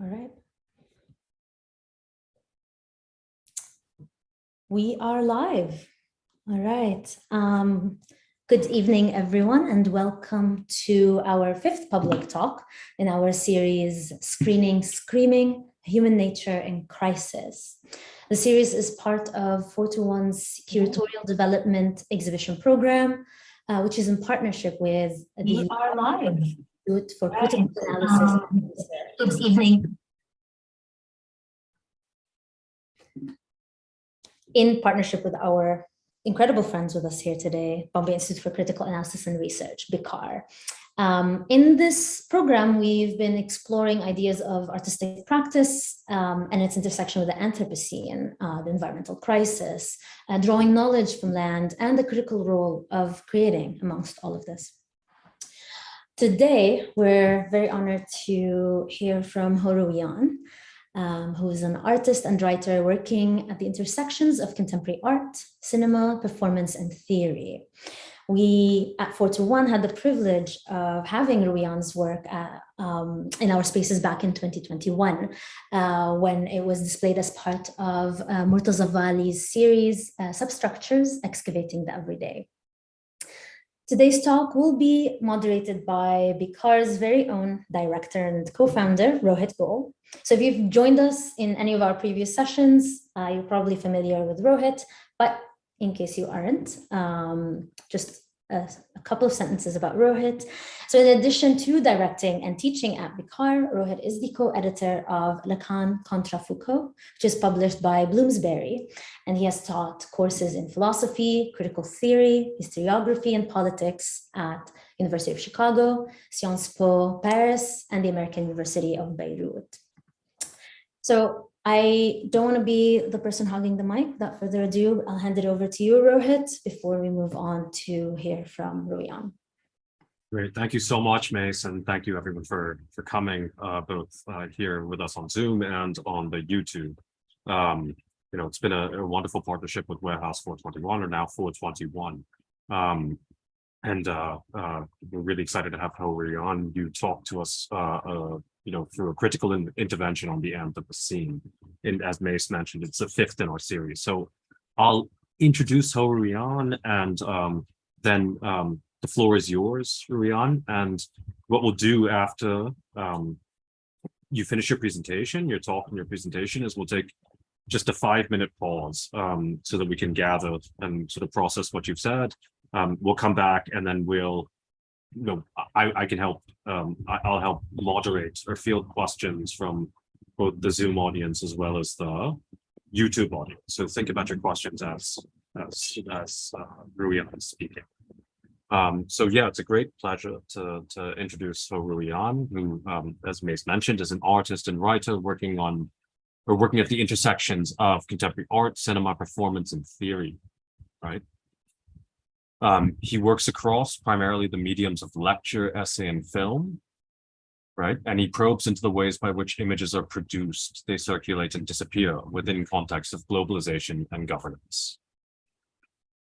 All right. We are live. All right. Good evening, everyone, and welcome to our fifth public talk in our series, Screaming, Human Nature in Crisis. The series is part of 421's curatorial development exhibition program, which is in partnership with the Institute for Critical Analysis. Good evening. In partnership with our incredible friends with us here today, Bombay Institute for Critical Analysis and Research, BICAR. In this program, we've been exploring ideas of artistic practice and its intersection with the Anthropocene, the environmental crisis, drawing knowledge from land and the critical role of creating amongst all of this. Today, we're very honored to hear from Horu Yan, who is an artist and writer working at the intersections of contemporary art, cinema, performance, and theory. We at 421 had the privilege of having Ruyan's work in our spaces back in 2021, when it was displayed as part of Murtaza Vali's series, Substructures, Excavating the Everyday. Today's talk will be moderated by BICAR's very own director and co-founder, Rohit Goel. So if you've joined us in any of our previous sessions, you're probably familiar with Rohit, but in case you aren't, just a couple of sentences about Rohit. So in addition to directing and teaching at BICAR, Rohit is the co-editor of Lacan Contra Foucault, which is published by Bloomsbury, and he has taught courses in philosophy, critical theory, historiography, and politics at University of Chicago, Sciences Po Paris, and the American University of Beirut. So I don't want to be the person hogging the mic. Without further ado, I'll hand it over to you, Rohit, before we move on to hear from Ruyan. Great. Thank you so much, Mace, and thank you everyone for coming both here with us on Zoom and on the YouTube. It's been a wonderful partnership with Warehouse 421, or now 421. We're really excited to have Ruyan. You talk to us through a critical intervention on the Anthropocene. And as Mace mentioned, it's the fifth in our series. So I'll introduce Ruyan, and then the floor is yours, Ruyan. And what we'll do after you finish your presentation, your talk and your presentation, is we'll take just a 5-minute pause so that we can gather and sort of process what you've said. We'll come back, and then I can help. I'll help moderate or field questions from both the Zoom audience as well as the YouTube audience. So think about your questions as Ruyan is speaking. It's a great pleasure to introduce Ruyan, who, as Mace mentioned, is an artist and writer working at the intersections of contemporary art, cinema, performance, and theory. Right. He works across primarily the mediums of lecture, essay, and film, right? And he probes into the ways by which images are produced, they circulate and disappear within context of globalization and governance.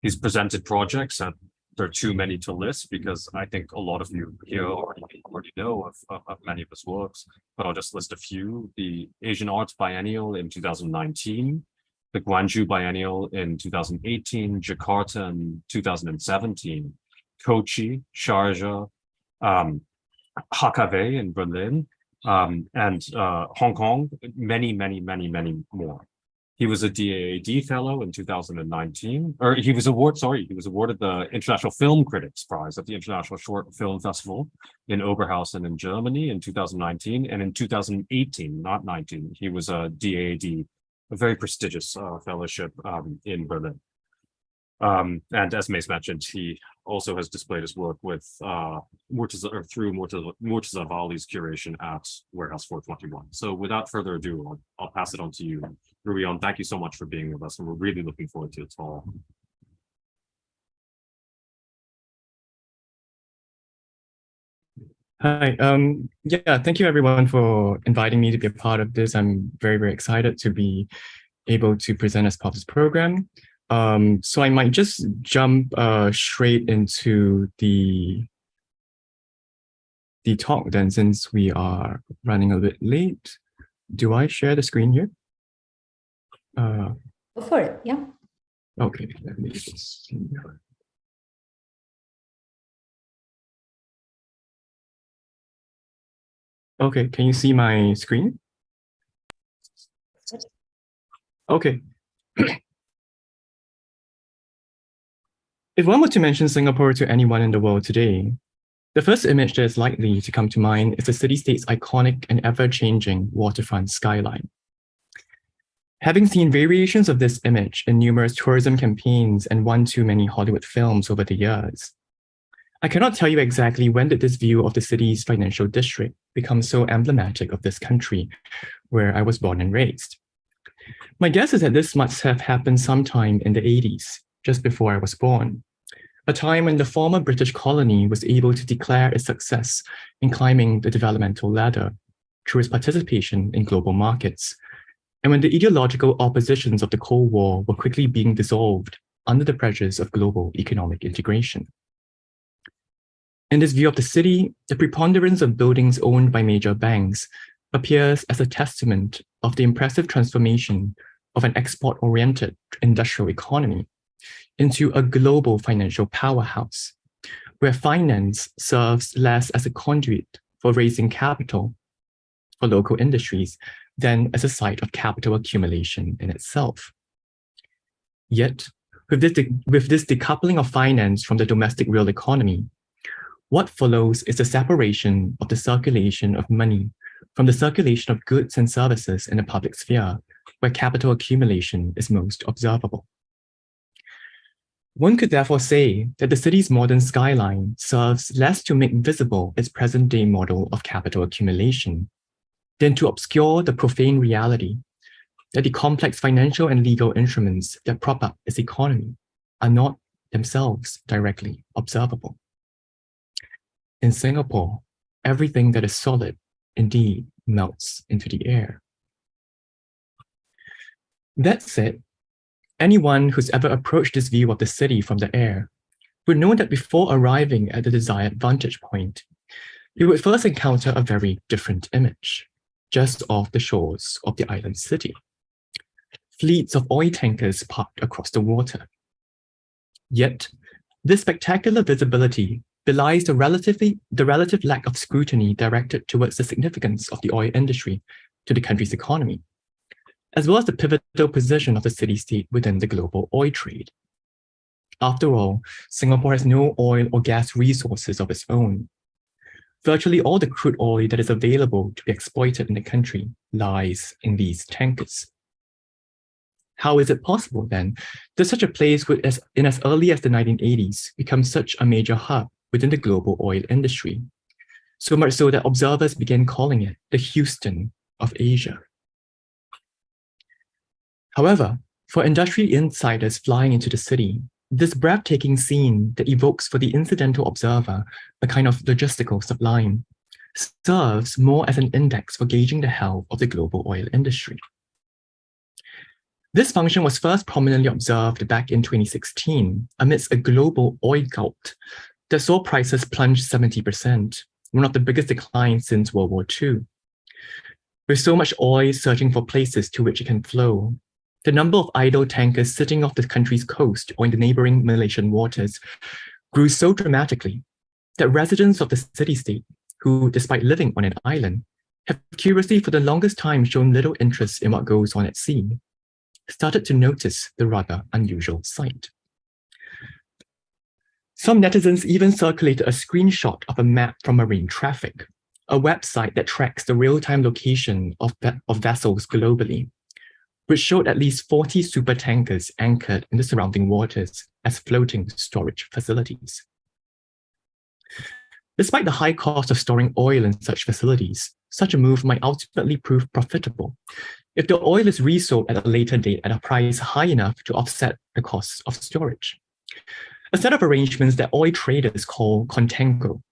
He's presented projects, and there are too many to list because I think a lot of you here already know of many of his works, but I'll just list a few. The Asian Arts Biennial in 2019, the Gwangju Biennial in 2018, Jakarta in 2017, Kochi, Sharjah, HKW in Berlin, and Hong Kong, many more. He was a DAAD fellow in 2019, or he was awarded the International Film Critics Prize at the International Short Film Festival in Oberhausen in Germany in 2019, and in 2018, not 19, he was a DAAD, a very prestigious fellowship in Berlin. And as Mace mentioned, he also has displayed his work with through Murtaza Vali's curation at Warehouse 421. So without further ado, I'll pass it on to you. Ruyan, thank you so much for being with us, and we're really looking forward to it all. Hi, thank you everyone for inviting me to be a part of this. I'm very excited to be able to present as part of this program. So I might just jump straight into the talk then, since we are running a bit late. do I share the screen here? Go for it, yeah. Okay, let me just see. Okay, can you see my screen? Okay. If one were to mention Singapore to anyone in the world today, the first image that is likely to come to mind is the city-state's iconic and ever-changing waterfront skyline. Having seen variations of this image in numerous tourism campaigns and one too many Hollywood films over the years, I cannot tell you exactly when did this view of the city's financial district become so emblematic of this country where I was born and raised. My guess is that this must have happened sometime in the 80s, just before I was born, a time when the former British colony was able to declare its success in climbing the developmental ladder through its participation in global markets, and when the ideological oppositions of the Cold War were quickly being dissolved under the pressures of global economic integration. In this view of the city, the preponderance of buildings owned by major banks appears as a testament of the impressive transformation of an export-oriented industrial economy into a global financial powerhouse, where finance serves less as a conduit for raising capital for local industries than as a site of capital accumulation in itself. Yet, with this decoupling of finance from the domestic real economy, what follows is the separation of the circulation of money from the circulation of goods and services in the public sphere, where capital accumulation is most observable. One could therefore say that the city's modern skyline serves less to make visible its present-day model of capital accumulation than to obscure the profane reality that the complex financial and legal instruments that prop up its economy are not themselves directly observable. In Singapore, everything that is solid indeed melts into the air. That said, anyone who's ever approached this view of the city from the air would know that before arriving at the desired vantage point, you would first encounter a very different image, just off the shores of the island city. Fleets of oil tankers parked across the water. Yet, this spectacular visibility belies the relative lack of scrutiny directed towards the significance of the oil industry to the country's economy, as well as the pivotal position of the city-state within the global oil trade. After all, Singapore has no oil or gas resources of its own. Virtually all the crude oil that is available to be exploited in the country lies in these tankers. How is it possible, then, that such a place would, in as early as the 1980s, become such a major hub within the global oil industry? So much so that observers began calling it the Houston of Asia. However, for industry insiders flying into the city, this breathtaking scene that evokes for the incidental observer a kind of logistical sublime serves more as an index for gauging the health of the global oil industry. This function was first prominently observed back in 2016 amidst a global oil glut that saw prices plunge 70%, one of the biggest declines since World War II. With so much oil searching for places to which it can flow, the number of idle tankers sitting off the country's coast or in the neighboring Malaysian waters grew so dramatically that residents of the city-state, who, despite living on an island, have curiously for the longest time shown little interest in what goes on at sea, started to notice the rather unusual sight. Some netizens even circulated a screenshot of a map from Marine Traffic, a website that tracks the real-time location of vessels globally, which showed at least 40 supertankers anchored in the surrounding waters as floating storage facilities. Despite the high cost of storing oil in such facilities, such a move might ultimately prove profitable if the oil is resold at a later date at a price high enough to offset the costs of storage. A set of arrangements that oil traders call contango.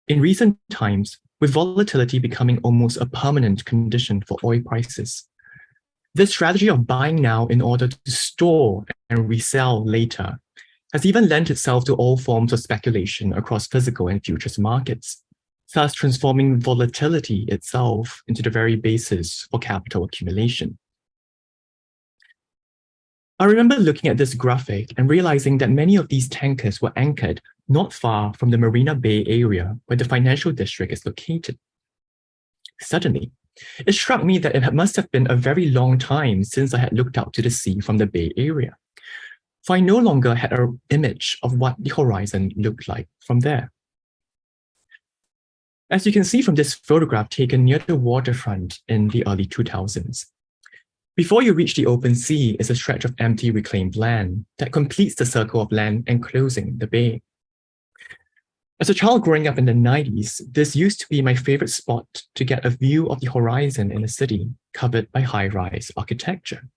In recent times, with volatility becoming almost a permanent condition for oil prices, this strategy of buying now in order to store and resell later has even lent itself to all forms of speculation across physical and futures markets, thus transforming volatility itself into the very basis for capital accumulation. I remember looking at this graphic and realizing that many of these tankers were anchored not far from the Marina Bay area where the financial district is located. Suddenly, it struck me that it must have been a very long time since I had looked out to the sea from the Bay Area, for I no longer had an image of what the horizon looked like from there. As you can see from this photograph taken near the waterfront in the early 2000s, before you reach the open sea is a stretch of empty reclaimed land that completes the circle of land enclosing the bay. As a child growing up in the 90s, this used to be my favorite spot to get a view of the horizon in a city covered by high-rise architecture.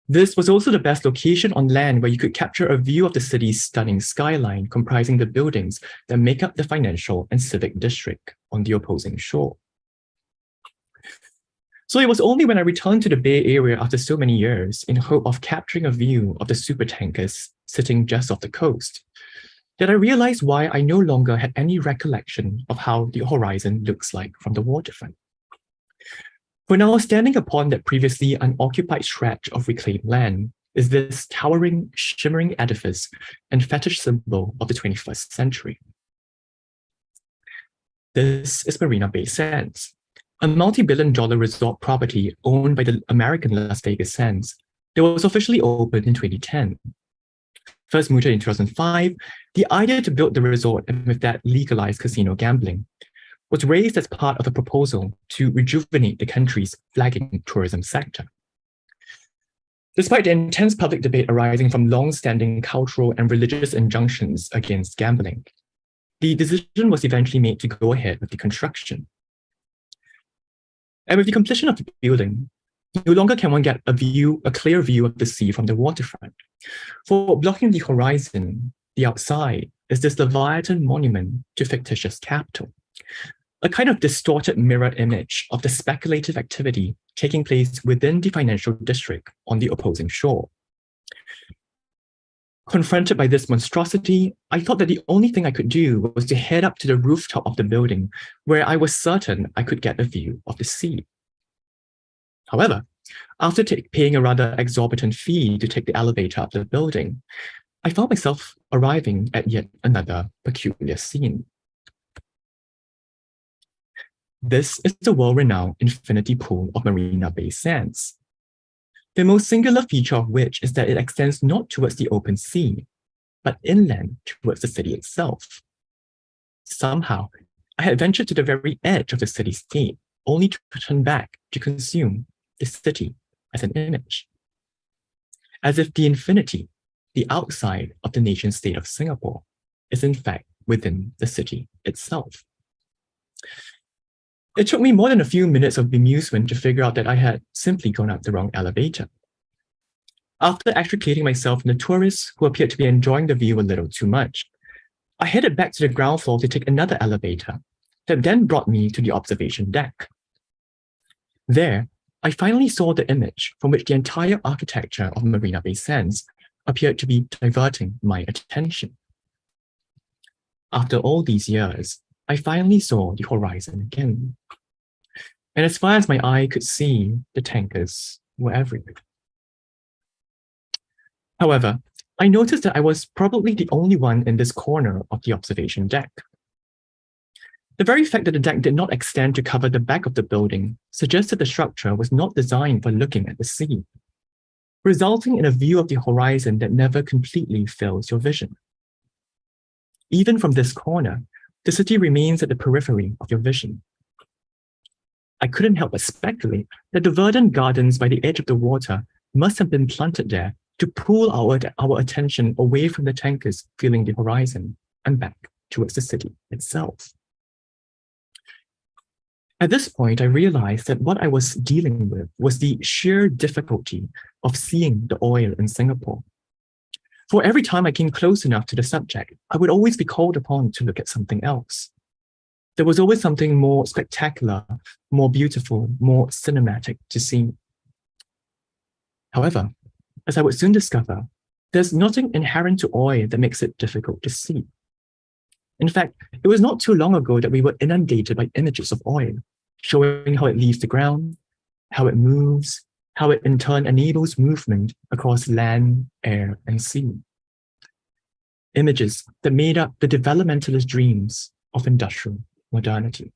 This was also the best location on land where you could capture a view of the city's stunning skyline comprising the buildings that make up the financial and civic district on the opposing shore. So it was only when I returned to the Bay Area after so many years in hope of capturing a view of the supertankers sitting just off the coast that I realized why I no longer had any recollection of how the horizon looks like from the waterfront. For now, standing upon that previously unoccupied stretch of reclaimed land is this towering, shimmering edifice and fetish symbol of the 21st century. This is Marina Bay Sands, a multi-billion-dollar resort property owned by the American Las Vegas Sands that was officially opened in 2010. First mooted in 2005, the idea to build the resort and with that legalize casino gambling was raised as part of a proposal to rejuvenate the country's flagging tourism sector. Despite the intense public debate arising from long-standing cultural and religious injunctions against gambling, the decision was eventually made to go ahead with the construction. And with the completion of the building, no longer can one get a clear view of the sea from the waterfront. For blocking the horizon, the outside, is this Leviathan monument to fictitious capital, a kind of distorted mirror image of the speculative activity taking place within the financial district on the opposing shore. Confronted by this monstrosity, I thought that the only thing I could do was to head up to the rooftop of the building where I was certain I could get a view of the sea. However, after paying a rather exorbitant fee to take the elevator up the building, I found myself arriving at yet another peculiar scene. This is the world-renowned infinity pool of Marina Bay Sands, the most singular feature of which is that it extends not towards the open sea, but inland towards the city itself. Somehow, I had ventured to the very edge of the cityscape, only to turn back to consume the city as an image. As if the infinity, the outside of the nation state of Singapore, is in fact within the city itself. It took me more than a few minutes of bemusement to figure out that I had simply gone up the wrong elevator. After extricating myself from the tourists who appeared to be enjoying the view a little too much, I headed back to the ground floor to take another elevator that then brought me to the observation deck. There, I finally saw the image from which the entire architecture of Marina Bay Sands appeared to be diverting my attention. After all these years, I finally saw the horizon again. And as far as my eye could see, the tankers were everywhere. However, I noticed that I was probably the only one in this corner of the observation deck. The very fact that the deck did not extend to cover the back of the building suggested the structure was not designed for looking at the sea, resulting in a view of the horizon that never completely fills your vision. Even from this corner, the city remains at the periphery of your vision. I couldn't help but speculate that the verdant gardens by the edge of the water must have been planted there to pull our attention away from the tankers filling the horizon and back towards the city itself. At this point, I realized that what I was dealing with was the sheer difficulty of seeing the oil in Singapore. For every time I came close enough to the subject, I would always be called upon to look at something else. There was always something more spectacular, more beautiful, more cinematic to see. However, as I would soon discover, there's nothing inherent to oil that makes it difficult to see. In fact, it was not too long ago that we were inundated by images of oil, showing how it leaves the ground, how it moves, how it in turn enables movement across land, air, and sea. Images that made up the developmentalist dreams of industrial modernity.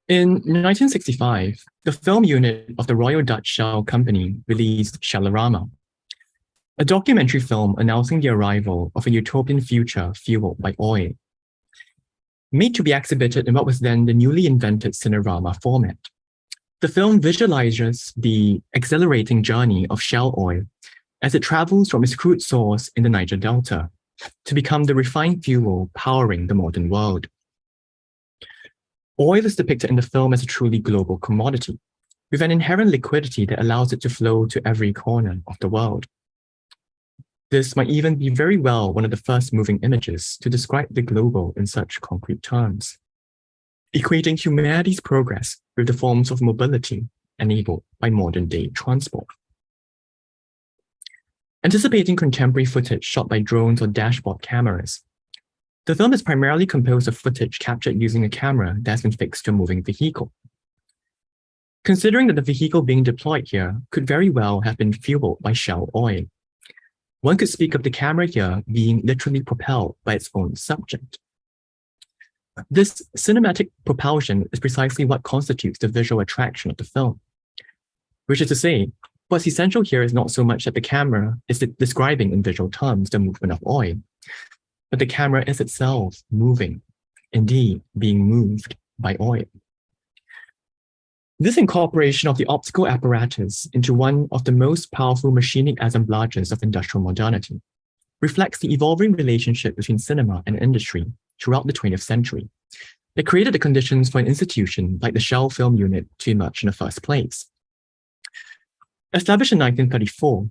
In 1965, the film unit of the Royal Dutch Shell Company released Shellorama, a documentary film announcing the arrival of a utopian future fueled by oil. Made to be exhibited in what was then the newly invented Cinerama format. The film visualizes the exhilarating journey of Shell oil as it travels from its crude source in the Niger Delta to become the refined fuel powering the modern world. Oil is depicted in the film as a truly global commodity, with an inherent liquidity that allows it to flow to every corner of the world. This might even be very well one of the first moving images to describe the global in such concrete terms, equating humanity's progress with the forms of mobility enabled by modern-day transport. Anticipating contemporary footage shot by drones or dashboard cameras, the film is primarily composed of footage captured using a camera that has been fixed to a moving vehicle. considering that the vehicle being deployed here could very well have been fueled by shell oil. One could speak of the camera here being literally propelled by its own subject. This cinematic propulsion is precisely what constitutes the visual attraction of the film, which is to say, what's essential here is not so much that the camera is describing in visual terms the movement of oil, but the camera is itself moving, indeed being moved by oil. This incorporation of the optical apparatus into one of the most powerful machinic assemblages of industrial modernity reflects the evolving relationship between cinema and industry throughout the 20th century. It created the conditions for an institution like the Shell Film Unit to emerge in the first place. Established in 1934,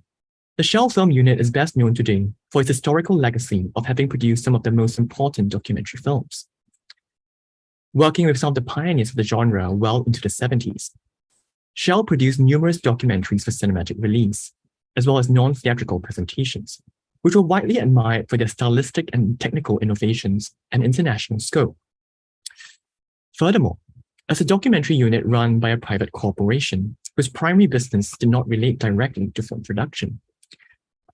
the Shell Film Unit is best known today for its historical legacy of having produced some of the most important documentary films. Working with some of the pioneers of the genre well into the 70s, Shell produced numerous documentaries for cinematic release, as well as non-theatrical presentations, which were widely admired for their stylistic and technical innovations and international scope. Furthermore, as a documentary unit run by a private corporation whose primary business did not relate directly to film production,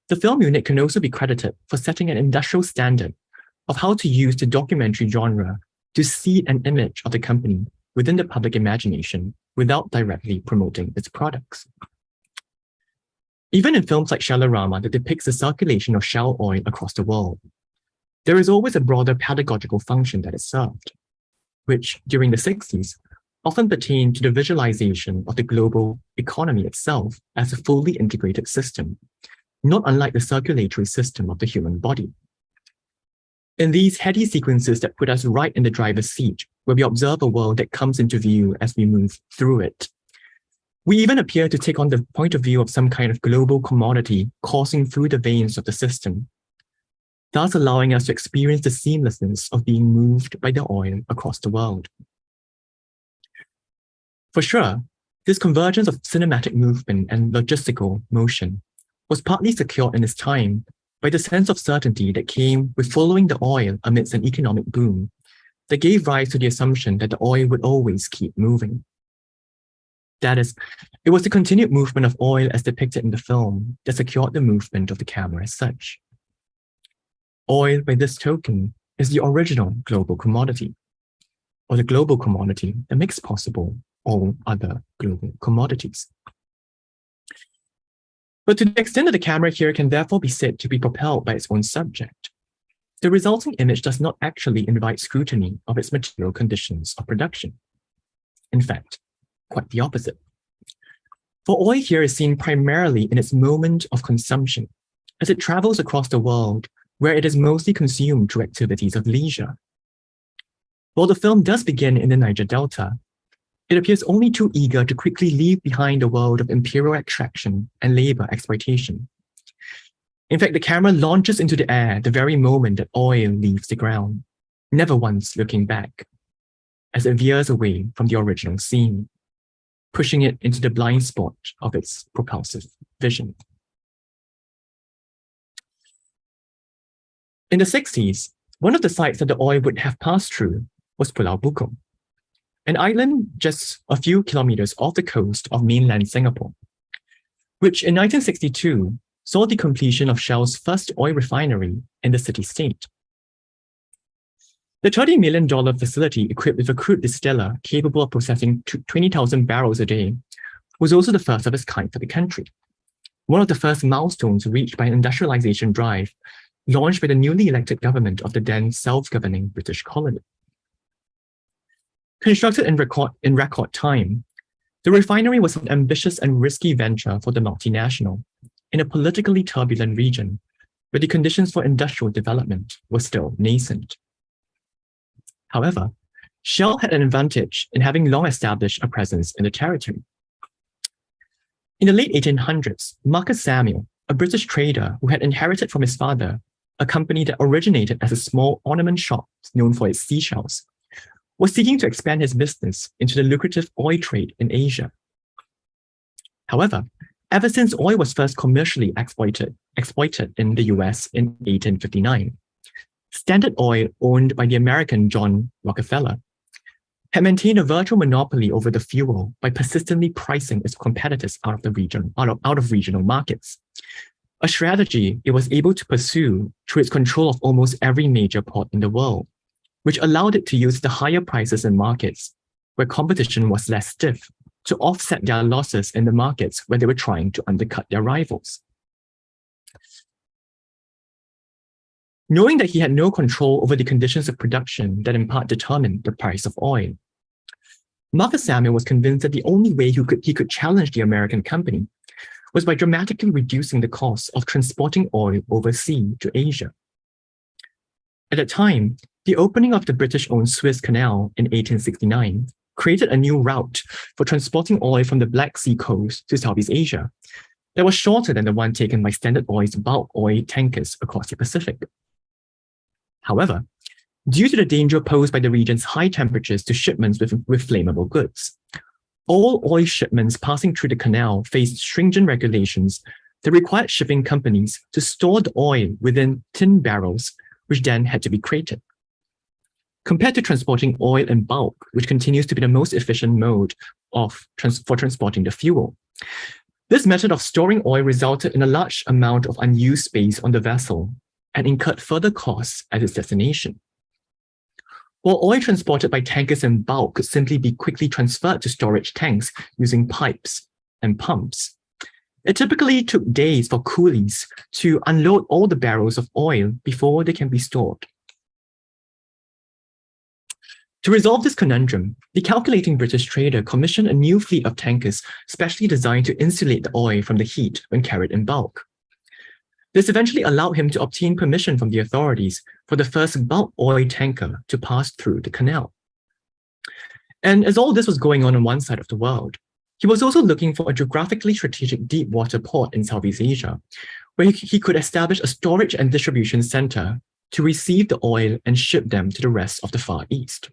the film unit can also be credited for setting an industrial standard of how to use the documentary genre to seed an image of the company within the public imagination without directly promoting its products. Even in films like Shellorama that depicts the circulation of shell oil across the world, there is always a broader pedagogical function that is served, which during the 60s often pertained to the visualization of the global economy itself as a fully integrated system, not unlike the circulatory system of the human body. In these heady sequences that put us right in the driver's seat, where we observe a world that comes into view as we move through it, we even appear to take on the point of view of some kind of global commodity coursing through the veins of the system, thus allowing us to experience the seamlessness of being moved by the oil across the world. For sure, this convergence of cinematic movement and logistical motion was partly secured in its time by the sense of certainty that came with following the oil amidst an economic boom that gave rise to the assumption that the oil would always keep moving. That is, it was the continued movement of oil as depicted in the film that secured the movement of the camera as such. Oil, by this token, is the original global commodity, or the global commodity that makes possible all other global commodities. But to the extent that the camera here can therefore be said to be propelled by its own subject, the resulting image does not actually invite scrutiny of its material conditions of production. In fact, quite the opposite. For oil here is seen primarily in its moment of consumption, as it travels across the world where it is mostly consumed through activities of leisure. While the film does begin in the Niger Delta, it appears only too eager to quickly leave behind the world of imperial extraction and labor exploitation. In fact, the camera launches into the air the very moment that oil leaves the ground, never once looking back, as it veers away from the original scene, pushing it into the blind spot of its propulsive vision. In the 60s, one of the sites that the oil would have passed through was Pulau Bukom, an island just a few kilometers off the coast of mainland Singapore, which in 1962 saw the completion of Shell's first oil refinery in the city-state. The $30 million facility equipped with a crude distiller capable of processing 20,000 barrels a day was also the first of its kind for the country, one of the first milestones reached by an industrialization drive launched by the newly elected government of the then self-governing British colony. Constructed in record time, the refinery was an ambitious and risky venture for the multinational in a politically turbulent region where the conditions for industrial development were still nascent. However, Shell had an advantage in having long established a presence in the territory. In the late 1800s, Marcus Samuel, a British trader who had inherited from his father a company that originated as a small ornament shop known for its seashells, was seeking to expand his business into the lucrative oil trade in Asia. However, ever since oil was first commercially exploited in the US in 1859, Standard Oil, owned by the American John Rockefeller, had maintained a virtual monopoly over the fuel by persistently pricing its competitors out of regional markets. A strategy it was able to pursue through its control of almost every major port in the world, which allowed it to use the higher prices in markets where competition was less stiff to offset their losses in the markets where they were trying to undercut their rivals. Knowing that he had no control over the conditions of production that in part determined the price of oil, Marcus Samuel was convinced that the only way he could challenge the American company was by dramatically reducing the cost of transporting oil overseas to Asia. At that time, the opening of the British-owned Suez Canal in 1869 created a new route for transporting oil from the Black Sea coast to Southeast Asia that was shorter than the one taken by Standard Oil's bulk oil tankers across the Pacific. However, due to the danger posed by the region's high temperatures to shipments with flammable goods, all oil shipments passing through the canal faced stringent regulations that required shipping companies to store the oil within tin barrels, which then had to be crated. Compared to transporting oil in bulk, which continues to be the most efficient mode for transporting the fuel, this method of storing oil resulted in a large amount of unused space on the vessel and incurred further costs at its destination. While oil transported by tankers in bulk could simply be quickly transferred to storage tanks using pipes and pumps, it typically took days for coolies to unload all the barrels of oil before they can be stored. To resolve this conundrum, the calculating British trader commissioned a new fleet of tankers specially designed to insulate the oil from the heat when carried in bulk. This eventually allowed him to obtain permission from the authorities for the first bulk oil tanker to pass through the canal. And as all this was going on one side of the world, he was also looking for a geographically strategic deep water port in Southeast Asia, where he could establish a storage and distribution center to receive the oil and ship them to the rest of the Far East.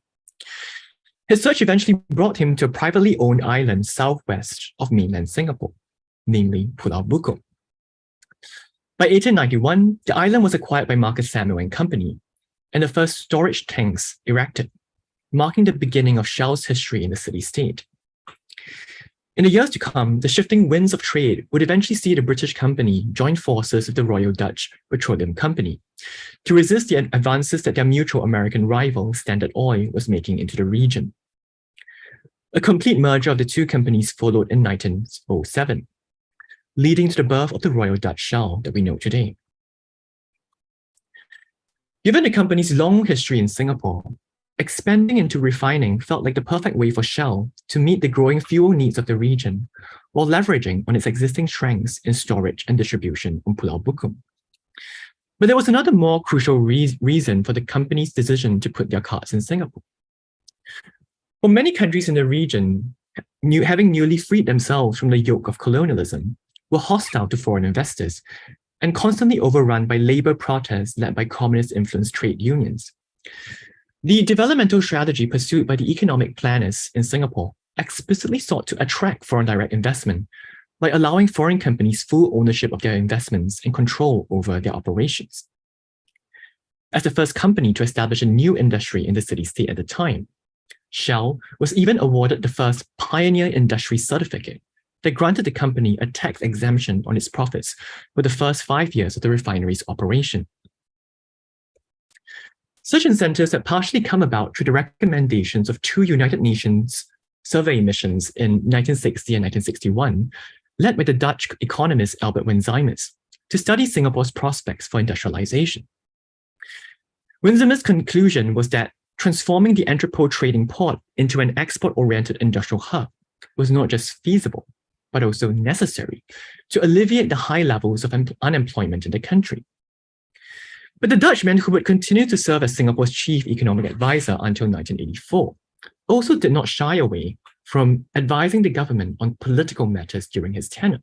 His search eventually brought him to a privately owned island southwest of mainland Singapore, namely Pulau Bukom. By 1891, the island was acquired by Marcus Samuel and Company, and the first storage tanks erected, marking the beginning of Shell's history in the city-state. In the years to come, the shifting winds of trade would eventually see the British company join forces with the Royal Dutch Petroleum Company to resist the advances that their mutual American rival, Standard Oil, was making into the region. A complete merger of the two companies followed in 1907, leading to the birth of the Royal Dutch Shell that we know today. Given the company's long history in Singapore, expanding into refining felt like the perfect way for Shell to meet the growing fuel needs of the region while leveraging on its existing strengths in storage and distribution on Pulau Bukom. But there was another more crucial reason for the company's decision to put their cards in Singapore. For many countries in the region, having newly freed themselves from the yoke of colonialism, were hostile to foreign investors and constantly overrun by labor protests led by communist-influenced trade unions. The developmental strategy pursued by the economic planners in Singapore explicitly sought to attract foreign direct investment by allowing foreign companies full ownership of their investments and control over their operations. As the first company to establish a new industry in the city-state at the time, Shell was even awarded the first Pioneer Industry Certificate that granted the company a tax exemption on its profits for the first 5 years of the refinery's operation. Such incentives had partially come about through the recommendations of two United Nations survey missions in 1960 and 1961, led by the Dutch economist Albert Winzimers, to study Singapore's prospects for industrialization. Winzimers' conclusion was that transforming the entrepot trading port into an export-oriented industrial hub was not just feasible, but also necessary to alleviate the high levels of unemployment in the country. But the Dutchman, who would continue to serve as Singapore's chief economic advisor until 1984, also did not shy away from advising the government on political matters during his tenure.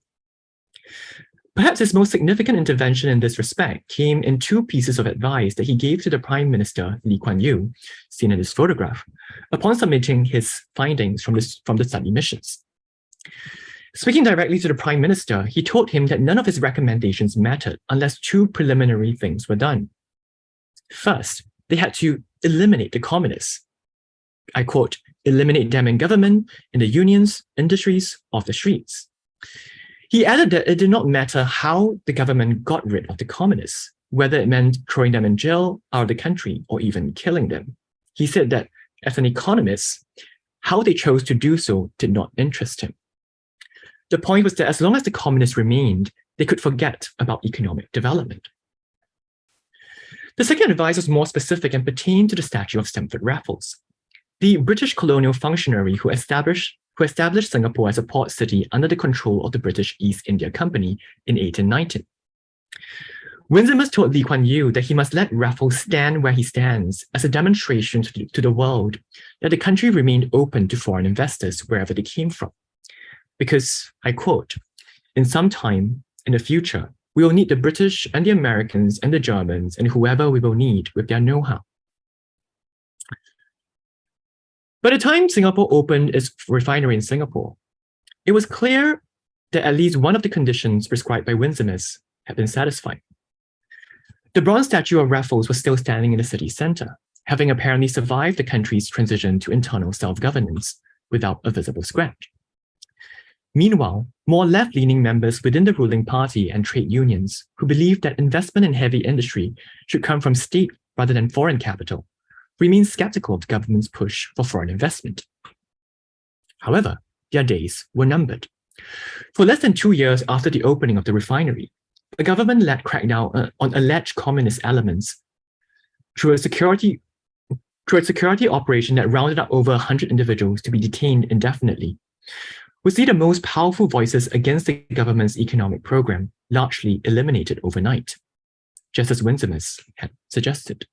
Perhaps his most significant intervention in this respect came in two pieces of advice that he gave to the Prime Minister, Lee Kuan Yew, seen in this photograph, upon submitting his findings from the study missions. Speaking directly to the Prime Minister, he told him that none of his recommendations mattered unless two preliminary things were done. First, they had to eliminate the communists. I quote, eliminate them in government, in the unions, industries, off the streets. He added that it did not matter how the government got rid of the communists, whether it meant throwing them in jail, out of the country, or even killing them. He said that, as an economist, how they chose to do so did not interest him. The point was that as long as the communists remained, they could forget about economic development. The second advice was more specific and pertained to the statue of Stamford Raffles, the British colonial functionary who established Singapore as a port city under the control of the British East India Company in 1819. Winsemus told Lee Kuan Yew that he must let Raffles stand where he stands as a demonstration to the world that the country remained open to foreign investors wherever they came from. Because, I quote, "In some time, in the future, we will need the British and the Americans and the Germans and whoever we will need with their know-how." By the time Singapore opened its refinery in Singapore, it was clear that at least one of the conditions prescribed by Winsemus had been satisfied. The bronze statue of Raffles was still standing in the city centre, having apparently survived the country's transition to internal self-governance without a visible scratch. Meanwhile, more left-leaning members within the ruling party and trade unions who believed that investment in heavy industry should come from state rather than foreign capital remained skeptical of the government's push for foreign investment. However, their days were numbered. For less than 2 years after the opening of the refinery, the government led crackdown on alleged communist elements through a security operation that rounded up over 100 individuals to be detained indefinitely. We see the most powerful voices against the government's economic program largely eliminated overnight, just as Winsemus had suggested.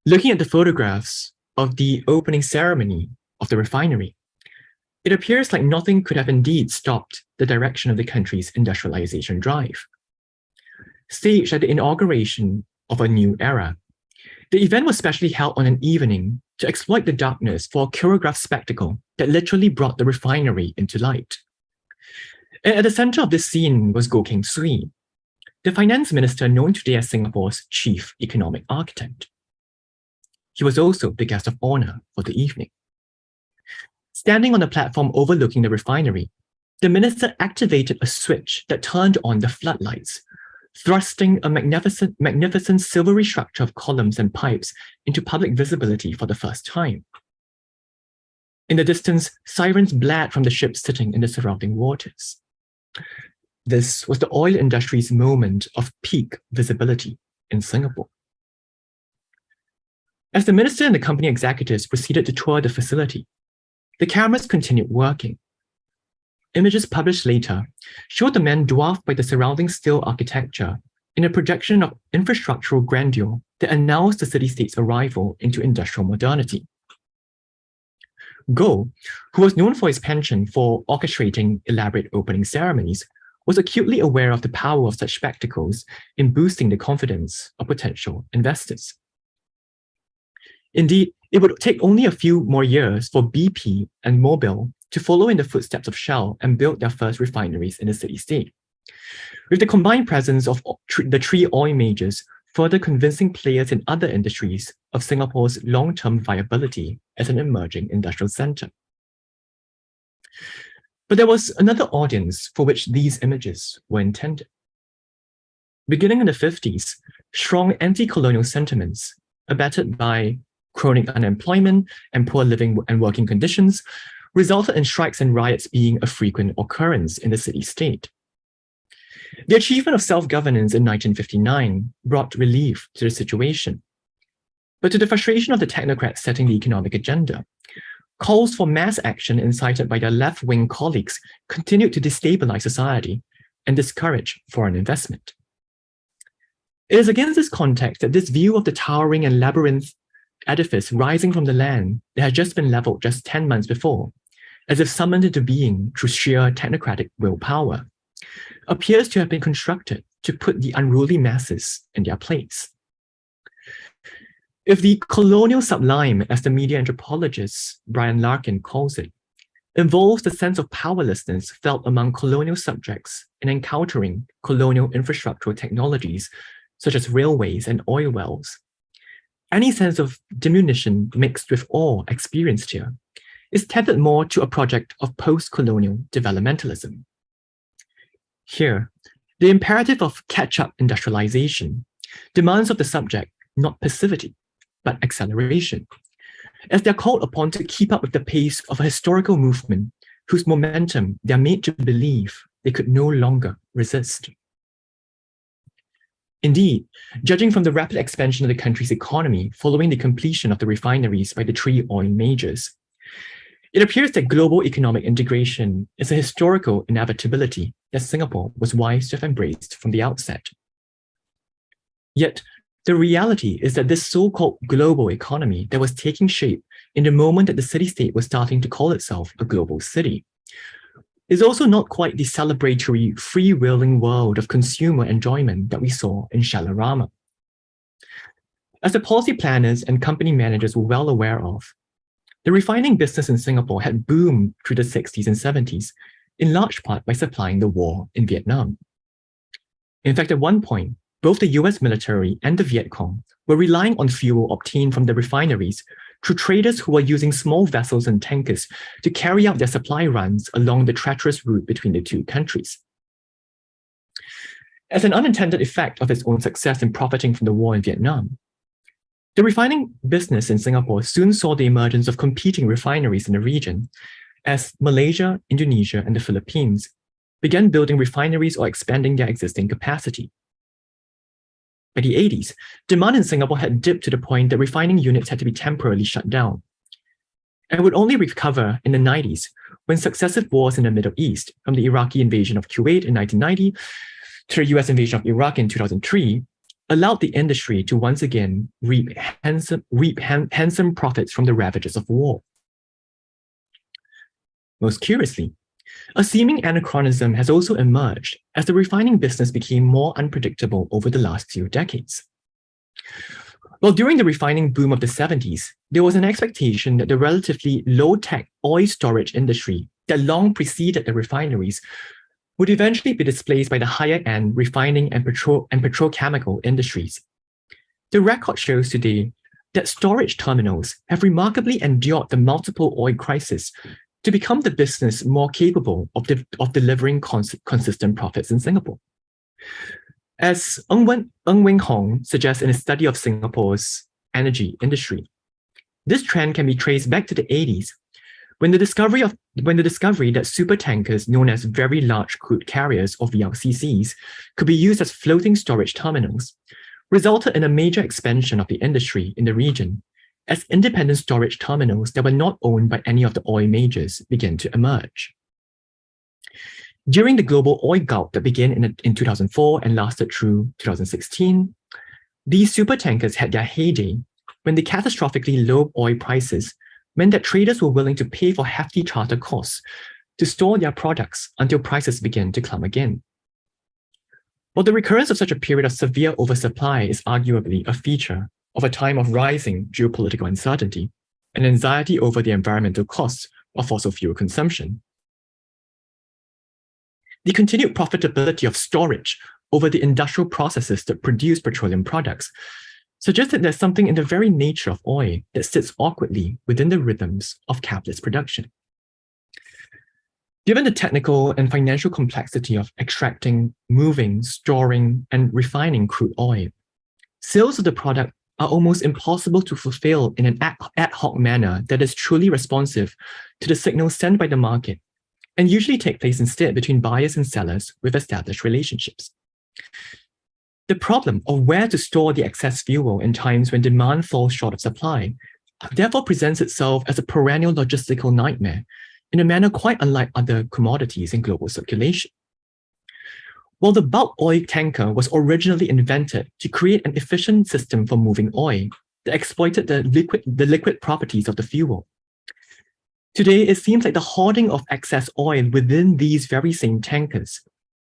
Looking at the photographs of the opening ceremony of the refinery, it appears like nothing could have indeed stopped the direction of the country's industrialization drive. Staged at the inauguration of a new era, the event was specially held on an evening to exploit the darkness for a choreographed spectacle that literally brought the refinery into light. And at the center of this scene was Goh Keng Swee, the finance minister known today as Singapore's chief economic architect. He was also the guest of honor for the evening. Standing on the platform overlooking the refinery, the minister activated a switch that turned on the floodlights, thrusting a magnificent silvery structure of columns and pipes into public visibility for the first time. In the distance, sirens blared from the ships sitting in the surrounding waters. This was the oil industry's moment of peak visibility in Singapore. As the minister and the company executives proceeded to tour the facility, the cameras continued working. Images published later showed the men dwarfed by the surrounding still architecture in a projection of infrastructural grandeur that announced the city-state's arrival into industrial modernity. Goh, who was known for his penchant for orchestrating elaborate opening ceremonies, was acutely aware of the power of such spectacles in boosting the confidence of potential investors. Indeed, it would take only a few more years for BP and Mobil to follow in the footsteps of Shell and build their first refineries in the city-state, with the combined presence of the three oil majors further convincing players in other industries of Singapore's long-term viability as an emerging industrial center. But there was another audience for which these images were intended. Beginning in the 50s, strong anti-colonial sentiments, abetted by chronic unemployment and poor living and working conditions, resulted in strikes and riots being a frequent occurrence in the city-state. The achievement of self-governance in 1959 brought relief to the situation. But to the frustration of the technocrats setting the economic agenda, calls for mass action incited by their left-wing colleagues continued to destabilize society and discourage foreign investment. It is against this context that this view of the towering and labyrinth edifice rising from the land that had just been leveled just 10 months before, as if summoned into being through sheer technocratic willpower, appears to have been constructed to put the unruly masses in their place. If the colonial sublime, as the media anthropologist Brian Larkin calls it, involves the sense of powerlessness felt among colonial subjects in encountering colonial infrastructural technologies such as railways and oil wells, any sense of diminution mixed with awe experienced here is tethered more to a project of post-colonial developmentalism. Here, the imperative of catch-up industrialization demands of the subject not passivity, but acceleration, as they're called upon to keep up with the pace of a historical movement whose momentum they're made to believe they could no longer resist. Indeed, judging from the rapid expansion of the country's economy following the completion of the refineries by the three oil majors, it appears that global economic integration is a historical inevitability that Singapore was wise to have embraced from the outset. Yet, the reality is that this so-called global economy that was taking shape in the moment that the city-state was starting to call itself a global city is also not quite the celebratory, freewheeling world of consumer enjoyment that we saw in Shalarama. As the policy planners and company managers were well aware of, the refining business in Singapore had boomed through the 60s and 70s, in large part by supplying the war in Vietnam. In fact, at one point, both the US military and the Viet Cong were relying on fuel obtained from the refineries through traders who were using small vessels and tankers to carry out their supply runs along the treacherous route between the two countries. As an unintended effect of its own success in profiting from the war in Vietnam, the refining business in Singapore soon saw the emergence of competing refineries in the region, as Malaysia, Indonesia, and the Philippines began building refineries or expanding their existing capacity. By the 80s, demand in Singapore had dipped to the point that refining units had to be temporarily shut down, and would only recover in the 90s when successive wars in the Middle East, from the Iraqi invasion of Kuwait in 1990 to the US invasion of Iraq in 2003, allowed the industry to once again reap handsome profits from the ravages of war. Most curiously, a seeming anachronism has also emerged as the refining business became more unpredictable over the last few decades. Well, during the refining boom of the 70s, there was an expectation that the relatively low-tech oil storage industry that long preceded the refineries would eventually be displaced by the higher-end refining and petrochemical industries. The record shows today that storage terminals have remarkably endured the multiple oil crises to become the business more capable of delivering consistent profits in Singapore. As Ng Wing Hong suggests in his study of Singapore's energy industry, this trend can be traced back to the 80s, when the discovery that supertankers known as very large crude carriers, or VLCCs, could be used as floating storage terminals, resulted in a major expansion of the industry in the region, as independent storage terminals that were not owned by any of the oil majors began to emerge. During the global oil glut that began in 2004 and lasted through 2016, these supertankers had their heyday when the catastrophically low oil prices meant that traders were willing to pay for hefty charter costs to store their products until prices began to climb again. While the recurrence of such a period of severe oversupply is arguably a feature of a time of rising geopolitical uncertainty and anxiety over the environmental costs of fossil fuel consumption, the continued profitability of storage over the industrial processes that produce petroleum products suggests that there's something in the very nature of oil that sits awkwardly within the rhythms of capitalist production. Given the technical and financial complexity of extracting, moving, storing, and refining crude oil, sales of the product are almost impossible to fulfill in an ad hoc manner that is truly responsive to the signals sent by the market, and usually take place instead between buyers and sellers with established relationships. The problem of where to store the excess fuel in times when demand falls short of supply therefore presents itself as a perennial logistical nightmare in a manner quite unlike other commodities in global circulation. While the bulk oil tanker was originally invented to create an efficient system for moving oil that exploited the liquid properties of the fuel, today it seems like the hoarding of excess oil within these very same tankers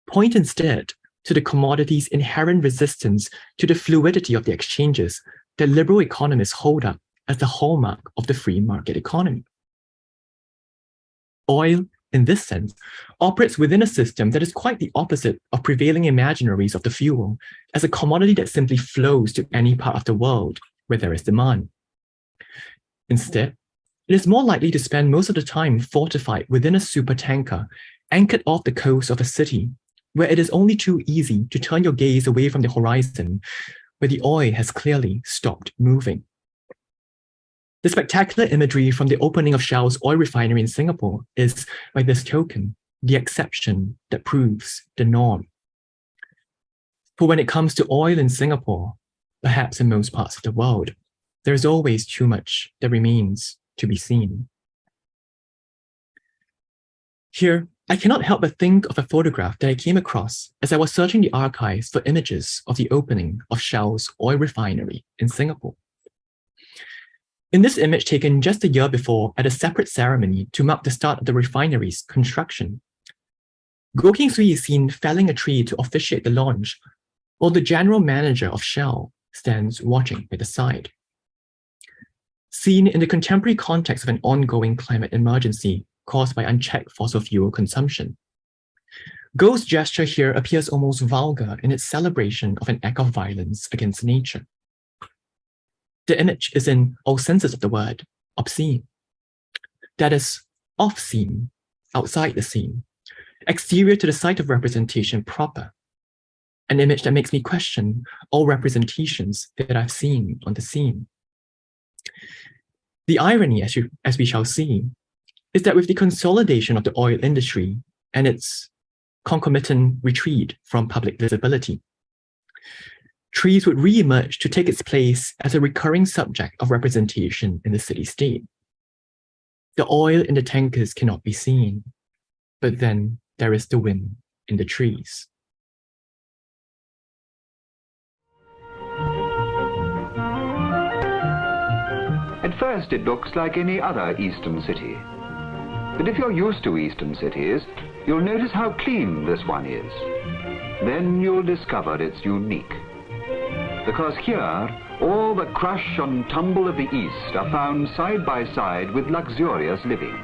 point instead to the commodity's inherent resistance to the fluidity of the exchanges that liberal economists hold up as the hallmark of the free market economy. Oil, in this sense, operates within a system that is quite the opposite of prevailing imaginaries of the fuel as a commodity that simply flows to any part of the world where there is demand. Instead, it is more likely to spend most of the time fortified within a supertanker anchored off the coast of a city where it is only too easy to turn your gaze away from the horizon where the oil has clearly stopped moving. The spectacular imagery from the opening of Shell's oil refinery in Singapore is, by this token, the exception that proves the norm. For when it comes to oil in Singapore, perhaps in most parts of the world, there is always too much that remains to be seen. Here, I cannot help but think of a photograph that I came across as I was searching the archives for images of the opening of Shell's oil refinery in Singapore. In this image taken just a year before at a separate ceremony to mark the start of the refinery's construction, Goh Keng Swee is seen felling a tree to officiate the launch, while the general manager of Shell stands watching by the side. Seen in the contemporary context of an ongoing climate emergency caused by unchecked fossil fuel consumption, Goh's gesture here appears almost vulgar in its celebration of an act of violence against nature. The image is in all senses of the word obscene. That is, off-scene, outside the scene, exterior to the site of representation proper, an image that makes me question all representations that I've seen on the scene. The irony, as we shall see, is that with the consolidation of the oil industry and its concomitant retreat from public visibility, trees would re-emerge to take its place as a recurring subject of representation in the city-state. The oil in the tankers cannot be seen, but then there is the wind in the trees. At first it looks like any other eastern city. But if you're used to eastern cities, you'll notice how clean this one is. Then you'll discover it's unique. Because here, all the crush and tumble of the East are found side by side with luxurious living.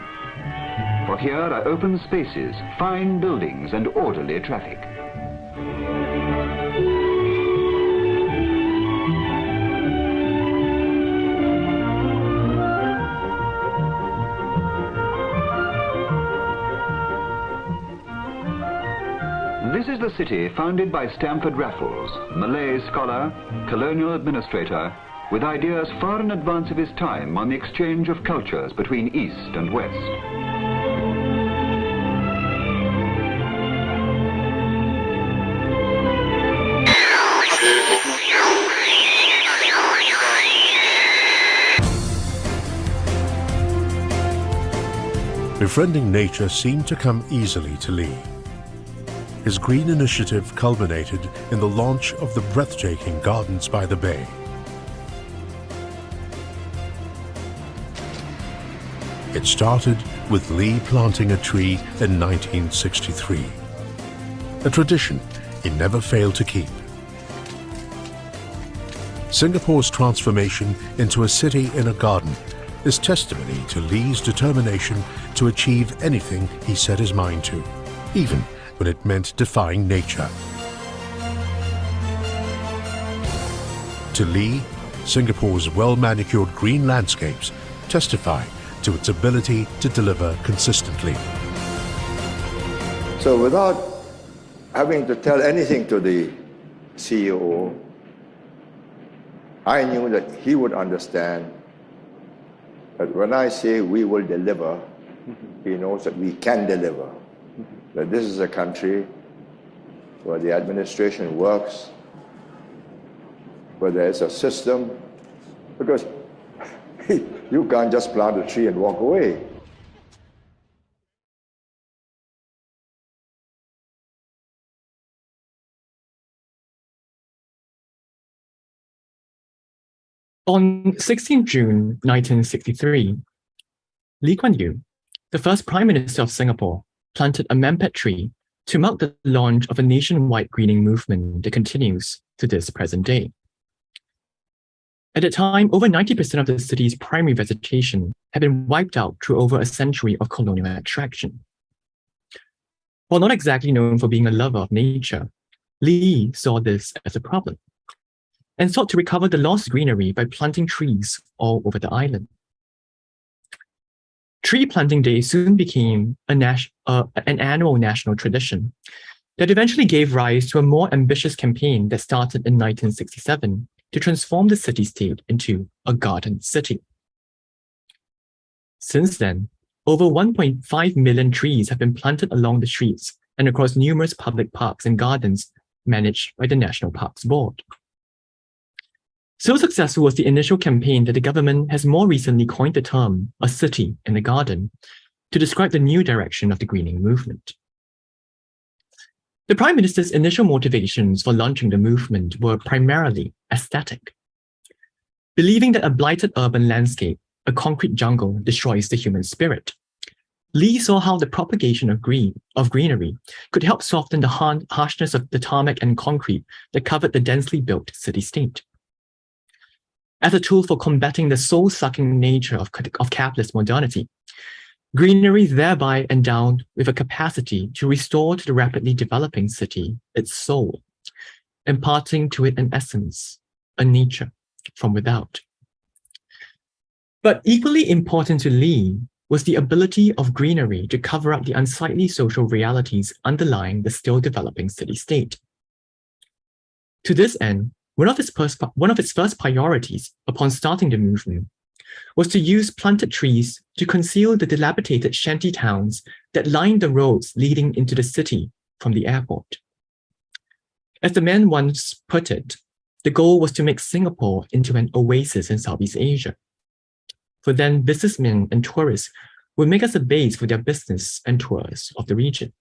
For here are open spaces, fine buildings, and orderly traffic. This is the city founded by Stamford Raffles, Malay scholar, colonial administrator, with ideas far in advance of his time on the exchange of cultures between East and West. Befriending nature seemed to come easily to Lee. His green initiative culminated in the launch of the breathtaking Gardens by the Bay. It started with Lee planting a tree in 1963, a tradition he never failed to keep. Singapore's transformation into a city in a garden is testimony to Lee's determination to achieve anything he set his mind to, even when it meant defying nature. To Lee, Singapore's well-manicured green landscapes testify to its ability to deliver consistently. So without having to tell anything to the CEO, I knew that he would understand that when I say we will deliver, he knows that we can deliver. That this is a country where the administration works, where there is a system, because you can't just plant a tree and walk away. On 16 June 1963, Lee Kuan Yew, the first Prime Minister of Singapore, planted a mampet tree to mark the launch of a nationwide greening movement that continues to this present day. At the time, over 90% of the city's primary vegetation had been wiped out through over a century of colonial extraction. While not exactly known for being a lover of nature, Lee saw this as a problem. and sought to recover the lost greenery by planting trees all over the island. Tree planting day soon became an annual national tradition that eventually gave rise to a more ambitious campaign that started in 1967 to transform the city-state into a garden city. Since then, over 1.5 million trees have been planted along the streets and across numerous public parks and gardens managed by the National Parks Board. So successful was the initial campaign that the government has more recently coined the term "a city in the garden" to describe the new direction of the greening movement. The Prime Minister's initial motivations for launching the movement were primarily aesthetic. Believing that a blighted urban landscape, a concrete jungle, destroys the human spirit, Lee saw how the propagation of greenery could help soften the harshness of the tarmac and concrete that covered the densely built city-state. As a tool for combating the soul-sucking nature of capitalist modernity, greenery thereby endowed with a capacity to restore to the rapidly developing city its soul, imparting to it an essence, a nature from without. But equally important to Lee was the ability of greenery to cover up the unsightly social realities underlying the still developing city-state. To this end, one of its first priorities upon starting the movement was to use planted trees to conceal the dilapidated shanty towns that lined the roads leading into the city from the airport. As the man once put it, the goal was to make Singapore into an oasis in Southeast Asia. For then businessmen and tourists would make us a base for their business and tours of the region.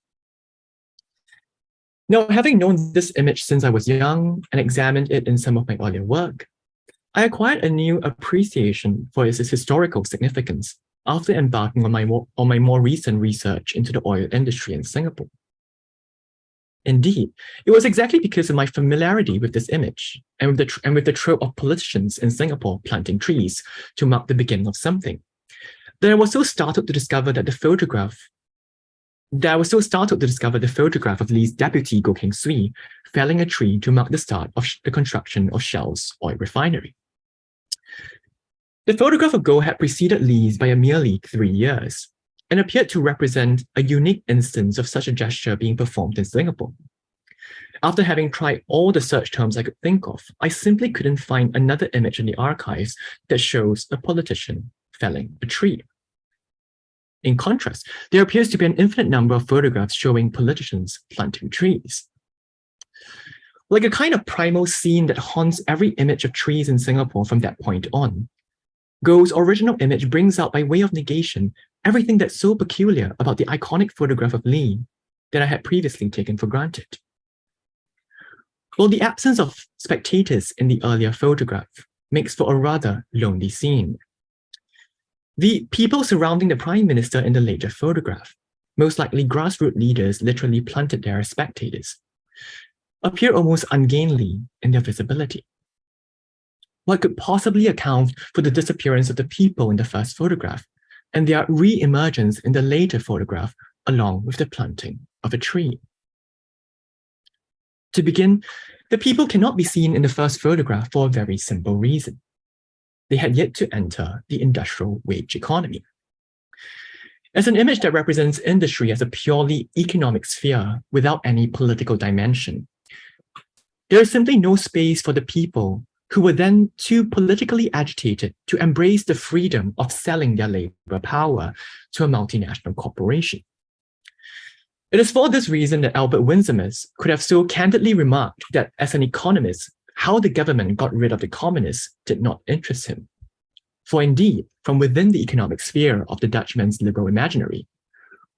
Now, having known this image since I was young and examined it in some of my earlier work, I acquired a new appreciation for its historical significance after embarking on my more recent research into the oil industry in Singapore. Indeed, it was exactly because of my familiarity with this image and with the trope of politicians in Singapore planting trees to mark the beginning of something that I was so startled to discover the photograph of Lee's deputy Goh Keng Swee felling a tree to mark the start of the construction of Shell's oil refinery. The photograph of Goh had preceded Lee's by a merely 3 years and appeared to represent a unique instance of such a gesture being performed in Singapore. After having tried all the search terms I could think of, I simply couldn't find another image in the archives that shows a politician felling a tree. In contrast, there appears to be an infinite number of photographs showing politicians planting trees. Like a kind of primal scene that haunts every image of trees in Singapore from that point on, Goh's original image brings out by way of negation everything that's so peculiar about the iconic photograph of Lee that I had previously taken for granted. While the absence of spectators in the earlier photograph makes for a rather lonely scene. The people surrounding the Prime Minister in the later photograph, most likely grassroots leaders literally planted there as spectators, appear almost ungainly in their visibility. What could possibly account for the disappearance of the people in the first photograph and their re-emergence in the later photograph along with the planting of a tree? To begin, the people cannot be seen in the first photograph for a very simple reason. They had yet to enter the industrial wage economy. As an image that represents industry as a purely economic sphere without any political dimension, there is simply no space for the people who were then too politically agitated to embrace the freedom of selling their labor power to a multinational corporation. It is for this reason that Albert Winsemus could have so candidly remarked that as an economist, how the government got rid of the communists did not interest him. For indeed, from within the economic sphere of the Dutchman's liberal imaginary,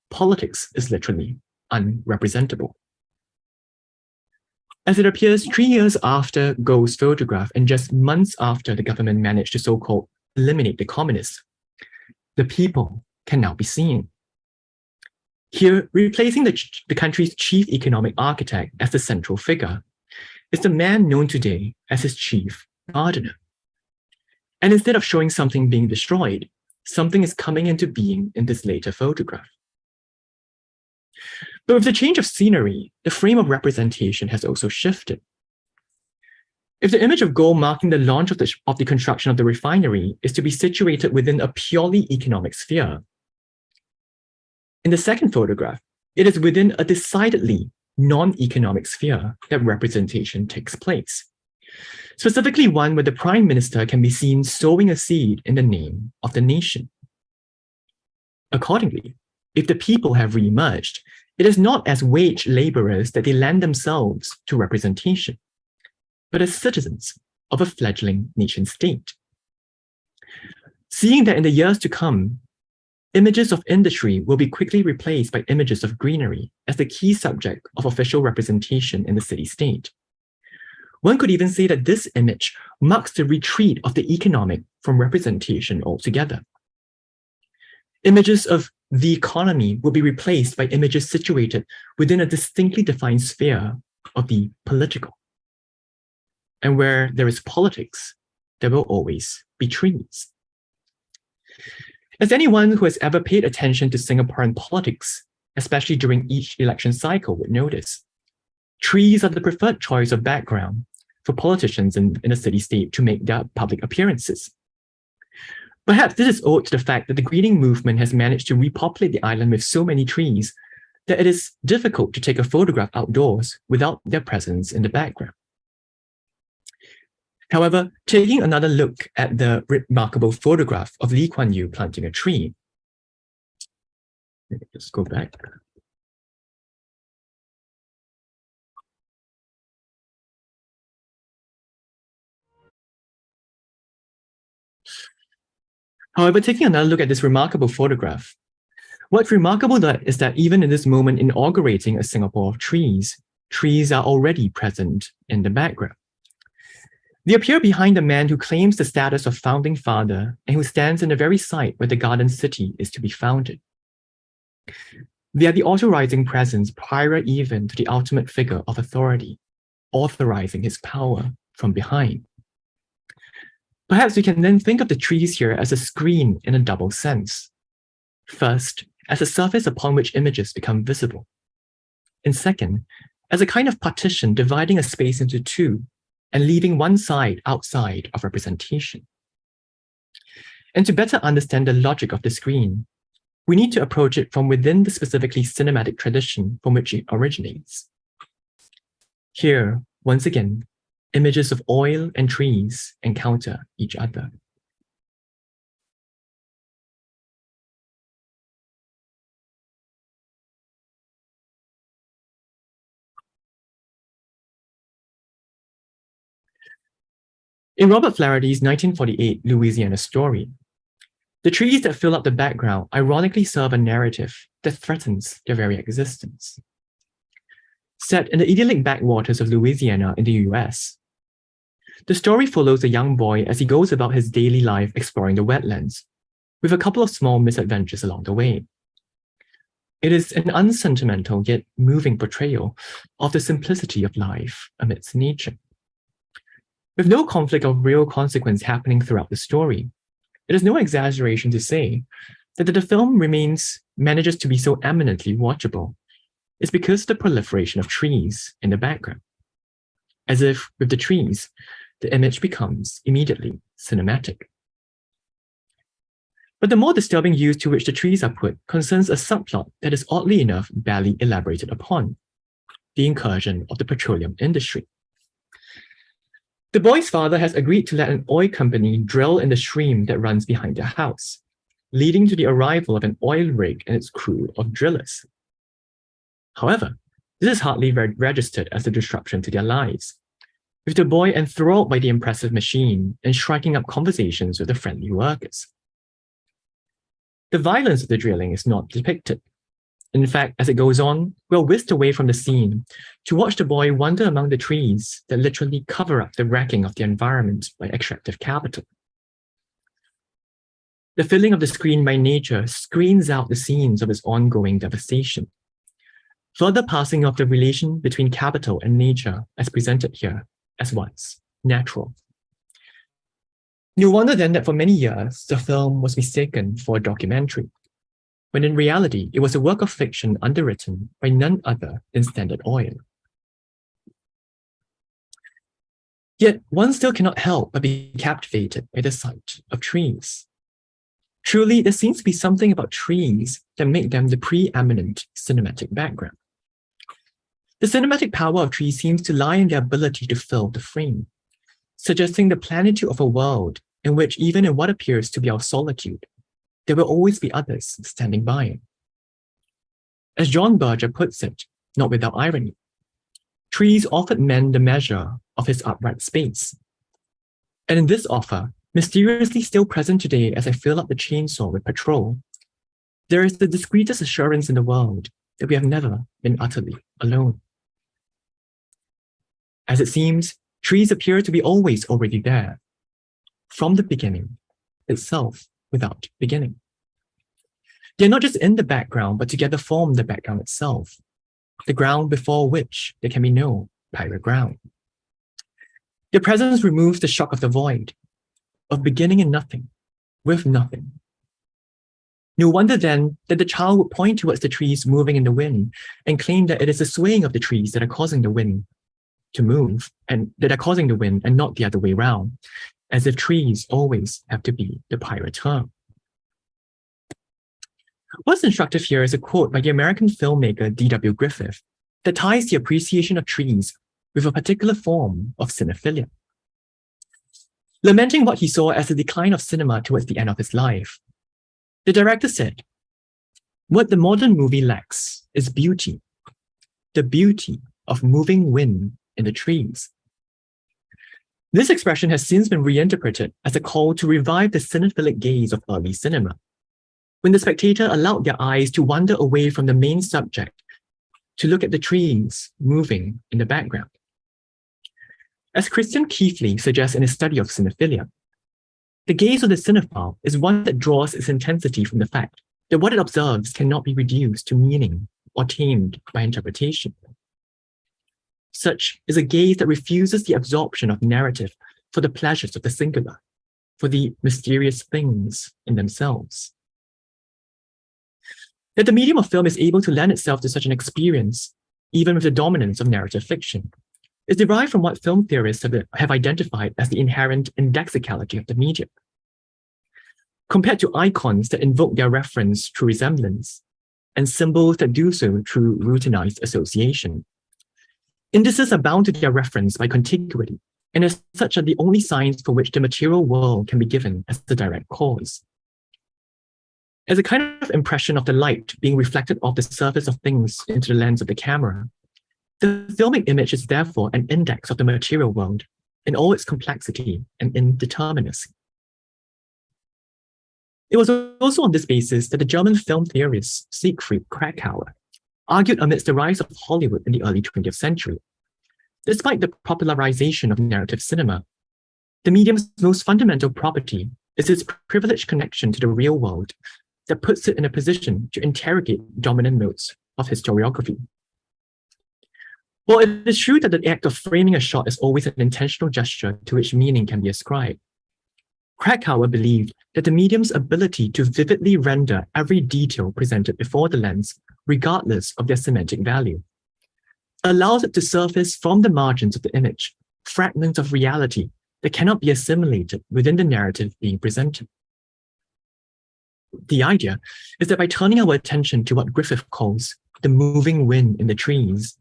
politics is literally unrepresentable. As it appears 3 years after Goh's photograph and just months after the government managed to so-called eliminate the communists, the people can now be seen. Here, replacing the country's chief economic architect as the central figure is the man known today as his chief gardener. And instead of showing something being destroyed, something is coming into being in this later photograph. But with the change of scenery, the frame of representation has also shifted. If the image of gold marking the launch of the construction of the refinery is to be situated within a purely economic sphere, in the second photograph, it is within a decidedly non-economic sphere that representation takes place. Specifically one where the Prime Minister can be seen sowing a seed in the name of the nation. Accordingly, if the people have re-emerged, it is not as wage laborers that they lend themselves to representation, but as citizens of a fledgling nation state. Seeing that in the years to come, images of industry will be quickly replaced by images of greenery as the key subject of official representation in the city-state. One could even say that this image marks the retreat of the economic from representation altogether. Images of the economy will be replaced by images situated within a distinctly defined sphere of the political. And where there is politics, there will always be trees. As anyone who has ever paid attention to Singaporean politics, especially during each election cycle, would notice, trees are the preferred choice of background for politicians in a city-state to make their public appearances. Perhaps this is owed to the fact that the greening movement has managed to repopulate the island with so many trees that it is difficult to take a photograph outdoors without their presence in the background. However, taking another look at the remarkable photograph of Lee Kuan Yew planting a tree. Let me just go back. However, taking another look at this remarkable photograph, what's remarkable is that even in this moment inaugurating a Singapore of trees, trees are already present in the background. They appear behind the man who claims the status of founding father and who stands in the very site where the garden city is to be founded. They are the authorizing presence prior even to the ultimate figure of authority, authorizing his power from behind. Perhaps we can then think of the trees here as a screen in a double sense. First, as a surface upon which images become visible. And second, as a kind of partition dividing a space into two and leaving one side outside of representation. And to better understand the logic of the screen, we need to approach it from within the specifically cinematic tradition from which it originates. Here, once again, images of oil and trees encounter each other. In Robert Flaherty's 1948 Louisiana story, the trees that fill up the background ironically serve a narrative that threatens their very existence. Set in the idyllic backwaters of Louisiana in the US, the story follows a young boy as he goes about his daily life exploring the wetlands, with a couple of small misadventures along the way. It is an unsentimental yet moving portrayal of the simplicity of life amidst nature. With no conflict of real consequence happening throughout the story, it is no exaggeration to say that the film manages to be so eminently watchable is because of the proliferation of trees in the background. As if with the trees, the image becomes immediately cinematic. But the more disturbing use to which the trees are put concerns a subplot that is oddly enough barely elaborated upon, the incursion of the petroleum industry. The boy's father has agreed to let an oil company drill in the stream that runs behind their house, leading to the arrival of an oil rig and its crew of drillers. However, this is hardly registered as a disruption to their lives, with the boy enthralled by the impressive machine and striking up conversations with the friendly workers. The violence of the drilling is not depicted. In fact, as it goes on, we're whisked away from the scene to watch the boy wander among the trees that literally cover up the wrecking of the environment by extractive capital. The filling of the screen by nature screens out the scenes of its ongoing devastation, further passing off the relation between capital and nature as presented here as once natural. No wonder then that for many years, the film was mistaken for a documentary, when in reality, it was a work of fiction underwritten by none other than Standard Oil. Yet one still cannot help but be captivated by the sight of trees. Truly, there seems to be something about trees that make them the preeminent cinematic background. The cinematic power of trees seems to lie in their ability to fill the frame, suggesting the plenitude of a world in which even in what appears to be our solitude, there will always be others standing by. As John Berger puts it, not without irony, trees offered men the measure of his upright space. And in this offer, mysteriously still present today as I fill up the chainsaw with petrol, there is the discreetest assurance in the world that we have never been utterly alone. As it seems, trees appear to be always already there, from the beginning, itself without beginning. They are not just in the background, but together form the background itself, the ground before which there can be no higher ground. Their presence removes the shock of the void, of beginning in nothing, with nothing. No wonder then that the child would point towards the trees moving in the wind and claim that it is the swaying of the trees that are causing the wind to move and that are causing the wind and not the other way round, as if trees always have to be the pirateur. What's instructive here is a quote by the American filmmaker D.W. Griffith that ties the appreciation of trees with a particular form of cinephilia. Lamenting what he saw as the decline of cinema towards the end of his life, the director said, "What the modern movie lacks is beauty, the beauty of moving wind in the trees." This expression has since been reinterpreted as a call to revive the cinephilic gaze of early cinema, when the spectator allowed their eyes to wander away from the main subject to look at the trees moving in the background. As Christian Keithley suggests in his study of cinephilia, the gaze of the cinephile is one that draws its intensity from the fact that what it observes cannot be reduced to meaning or tamed by interpretation. Such is a gaze that refuses the absorption of narrative for the pleasures of the singular, for the mysterious things in themselves. That the medium of film is able to lend itself to such an experience, even with the dominance of narrative fiction, is derived from what film theorists have identified as the inherent indexicality of the medium. Compared to icons that invoke their reference through resemblance, and symbols that do so through routinized association, indices are bound to their reference by contiguity, and as such are the only signs for which the material world can be given as the direct cause. As a kind of impression of the light being reflected off the surface of things into the lens of the camera, the filmic image is therefore an index of the material world in all its complexity and indeterminacy. It was also on this basis that the German film theorist Siegfried Kracauer argued amidst the rise of Hollywood in the early 20th century. Despite the popularization of narrative cinema, the medium's most fundamental property is its privileged connection to the real world that puts it in a position to interrogate dominant modes of historiography. While it is true that the act of framing a shot is always an intentional gesture to which meaning can be ascribed, Kracauer believed that the medium's ability to vividly render every detail presented before the lens, regardless of their semantic value, allows it to surface from the margins of the image fragments of reality that cannot be assimilated within the narrative being presented. The idea is that by turning our attention to what Griffith calls the moving wind in the trees,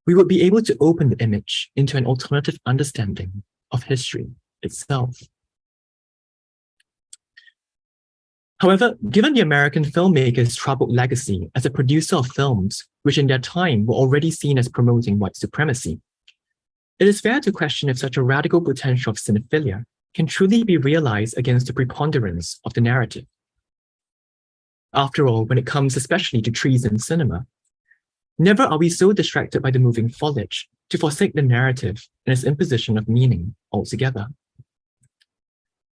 we would be able to open the image into an alternative understanding of history itself. However, given the American filmmaker's troubled legacy as a producer of films, which in their time were already seen as promoting white supremacy, it is fair to question if such a radical potential of cinephilia can truly be realized against the preponderance of the narrative. After all, when it comes especially to trees in cinema, never are we so distracted by the moving foliage to forsake the narrative and its imposition of meaning altogether.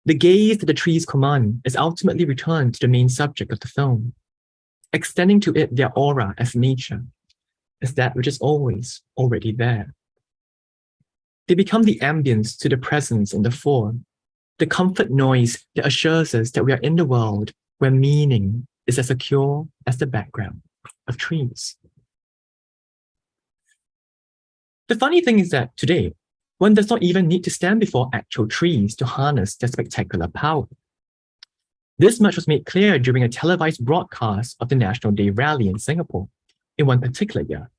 The gaze that the trees command is ultimately returned to the main subject of the film, extending to it their aura as nature, as that which is always already there. They become the ambience to the presence in the form, the comfort noise that assures us that we are in the world where meaning is as secure as the background of trees. The funny thing is that today, One does not even need to stand before actual trees to harness their spectacular power. This much was made clear during a televised broadcast of the National Day rally in Singapore in one particular year,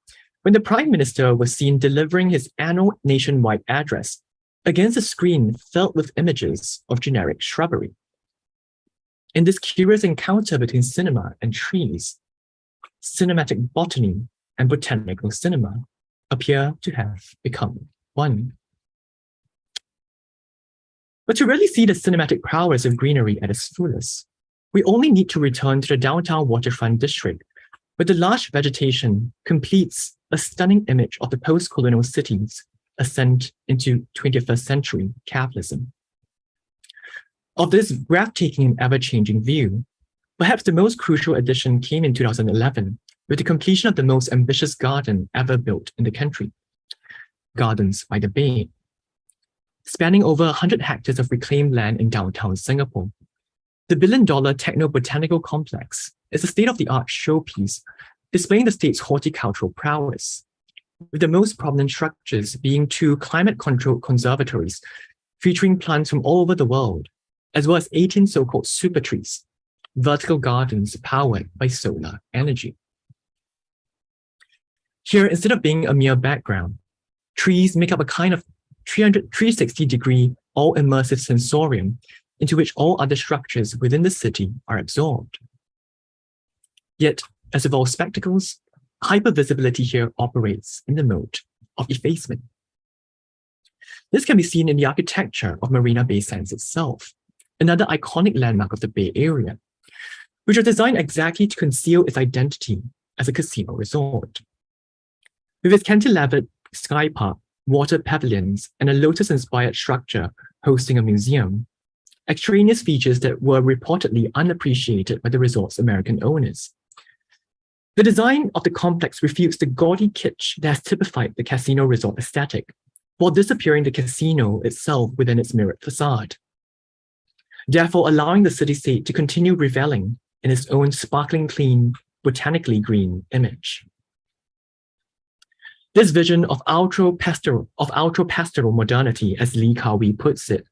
when the Prime Minister was seen delivering his annual nationwide address against a screen filled with images of generic shrubbery. In this curious encounter between cinema and trees, cinematic botany and botanical cinema appear to have become one. But to really see the cinematic prowess of greenery at its fullest, we only need to return to the downtown waterfront district, where the lush vegetation completes a stunning image of the post-colonial city's ascent into 21st century capitalism. Of this breathtaking and ever-changing view, perhaps the most crucial addition came in 2011 with the completion of the most ambitious garden ever built in the country, Gardens by the Bay. Spanning over 100 hectares of reclaimed land in downtown Singapore, the billion-dollar techno-botanical complex is a state-of-the-art showpiece displaying the state's horticultural prowess, with the most prominent structures being 2 climate-controlled conservatories featuring plants from all over the world, as well as 18 so-called super trees, vertical gardens powered by solar energy. Here, instead of being a mere background, trees make up a kind of 360-degree all-immersive sensorium into which all other structures within the city are absorbed. Yet, as with all spectacles, hypervisibility here operates in the mode of effacement. This can be seen in the architecture of Marina Bay Sands itself, another iconic landmark of the Bay Area, which was designed exactly to conceal its identity as a casino resort. With its cantilevered sky park, water pavilions, and a lotus-inspired structure hosting a museum, extraneous features that were reportedly unappreciated by the resort's American owners. The design of the complex refutes the gaudy kitsch that has typified the casino resort aesthetic, while disappearing the casino itself within its mirrored facade, therefore allowing the city-state to continue reveling in its own sparkling clean, botanically green image. This vision of ultra-pastoral modernity, as Lee Ka-wee puts it,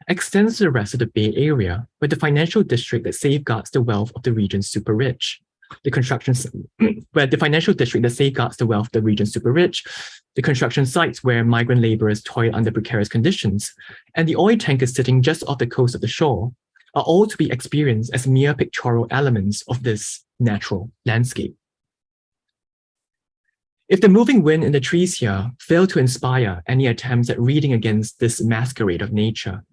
extends to the rest of the Bay Area, where the financial district that safeguards the wealth of the region's super rich, the construction sites where migrant laborers toil under precarious conditions, and the oil tankers sitting just off the coast of the shore, are all to be experienced as mere pictorial elements of this natural landscape. If the moving wind in the trees here fail to inspire any attempts at reading against this masquerade of nature,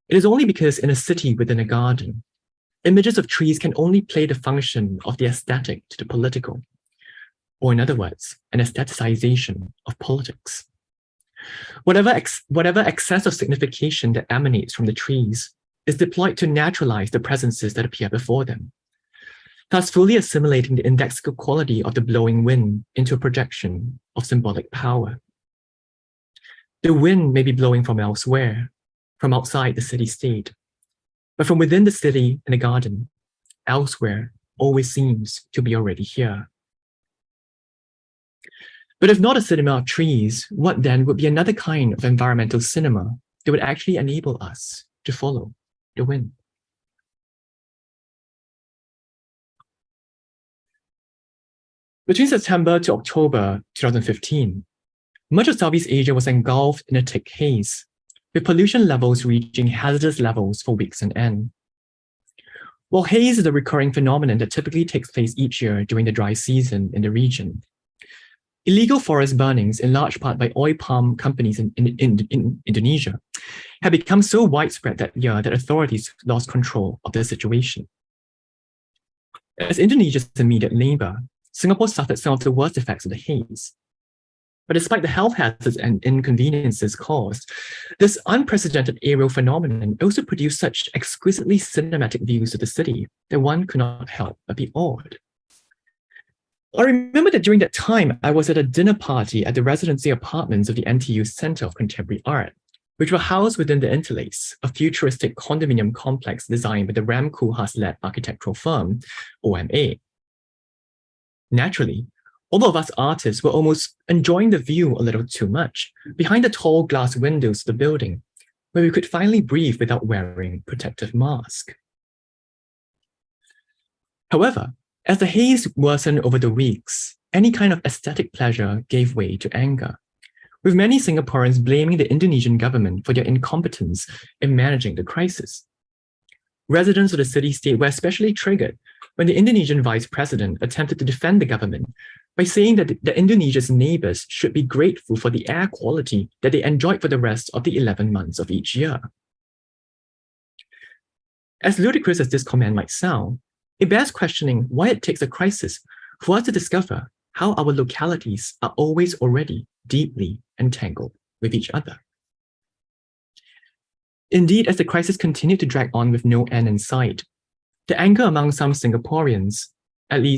it is only because in a city within a garden, images of trees can only play the function of the aesthetic to the political, or in other words, an aestheticization of politics. Whatever excess of signification that emanates from the trees is deployed to naturalize the presences that appear before them, thus fully assimilating the indexical quality of the blowing wind into a projection of symbolic power. The wind may be blowing from elsewhere, from outside the city-state, but from within the city and the garden, elsewhere always seems to be already here. But if not a cinema of trees, what then would be another kind of environmental cinema that would actually enable us to follow the wind? Between September to October 2015, much of Southeast Asia was engulfed in a thick haze, with pollution levels reaching hazardous levels for weeks on end. While haze is a recurring phenomenon that typically takes place each year during the dry season in the region, illegal forest burnings, in large part by oil palm companies in Indonesia, have become so widespread that year that authorities lost control of the situation. As Indonesia's immediate neighbor, Singapore suffered some of the worst effects of the haze. But despite the health hazards and inconveniences caused, this unprecedented aerial phenomenon also produced such exquisitely cinematic views of the city that one could not help but be awed. I remember that during that time, I was at a dinner party at the residency apartments of the NTU Center of Contemporary Art, which were housed within the Interlace, a futuristic condominium complex designed by the Ram Koolhaas-led architectural firm, OMA. Naturally, all of us artists were almost enjoying the view a little too much behind the tall glass windows of the building, where we could finally breathe without wearing protective mask. However, as the haze worsened over the weeks, any kind of aesthetic pleasure gave way to anger, with many Singaporeans blaming the Indonesian government for their incompetence in managing the crisis. Residents of the city-state were especially triggered when the Indonesian vice president attempted to defend the government by saying that Indonesia's neighbors should be grateful for the air quality that they enjoyed for the rest of the 11 months of each year. As ludicrous as this comment might sound, it bears questioning why it takes a crisis for us to discover how our localities are always already deeply entangled with each other. Indeed, as the crisis continued to drag on with no end in sight, the anger among some Singaporeans, among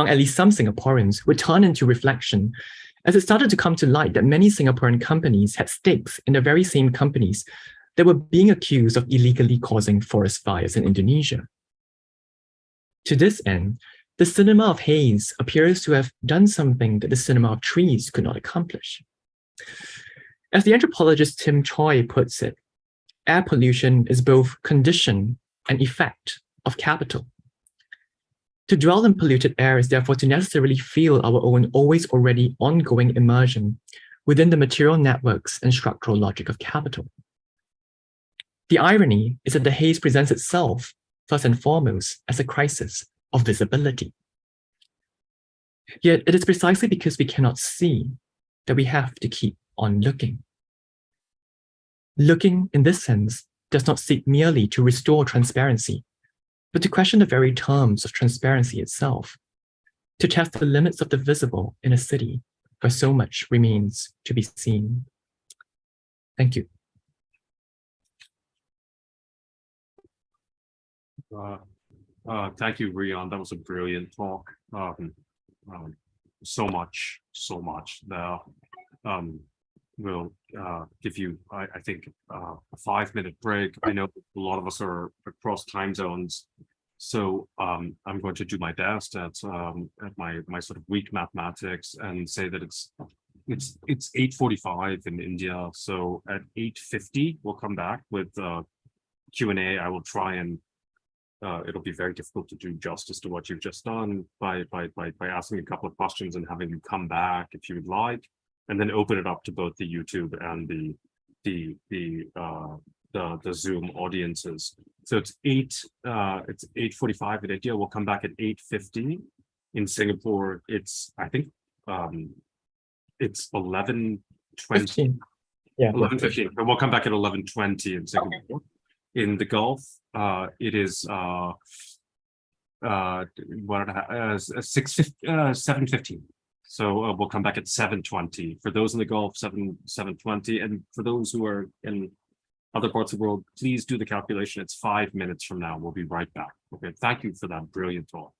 at least some Singaporeans, would turn into reflection as it started to come to light that many Singaporean companies had stakes in the very same companies that were being accused of illegally causing forest fires in Indonesia. To this end, the cinema of haze appears to have done something that the cinema of trees could not accomplish. As the anthropologist Tim Choi puts it, air pollution is both condition and effect of capital. To dwell in polluted air is therefore to necessarily feel our own always already ongoing immersion within the material networks and structural logic of capital. The irony is that the haze presents itself, first and foremost, as a crisis of visibility. Yet it is precisely because we cannot see that we have to keep on looking. Looking, in this sense, does not seek merely to restore transparency, but to question the very terms of transparency itself, to test the limits of the visible in a city where so much remains to be seen. Thank you. Thank you, Rian. That was a brilliant talk. So much there. We'll give you, I think, a 5-minute break. I know a lot of us are across time zones, so I'm going to do my best at my sort of weak mathematics and say that it's 8:45 in India. So at 8:50 we'll come back with Q&A. I will try and it'll be very difficult to do justice to what you've just done by asking a couple of questions and having you come back if you would like, and then open it up to both the YouTube and the Zoom audiences. So it's 8:45 in India. We'll come back at 8:50 in Singapore. It's, I think, it's 11:20. Yeah, 11:15. But we'll come back at 11:20 in Singapore. Okay. In the Gulf, it is 7:15. So we'll come back at 7:20. For those in the Gulf, 7:20, and for those who are in other parts of the world, please do the calculation. It's 5 minutes from now. We'll be right back. Okay, thank you for that brilliant talk.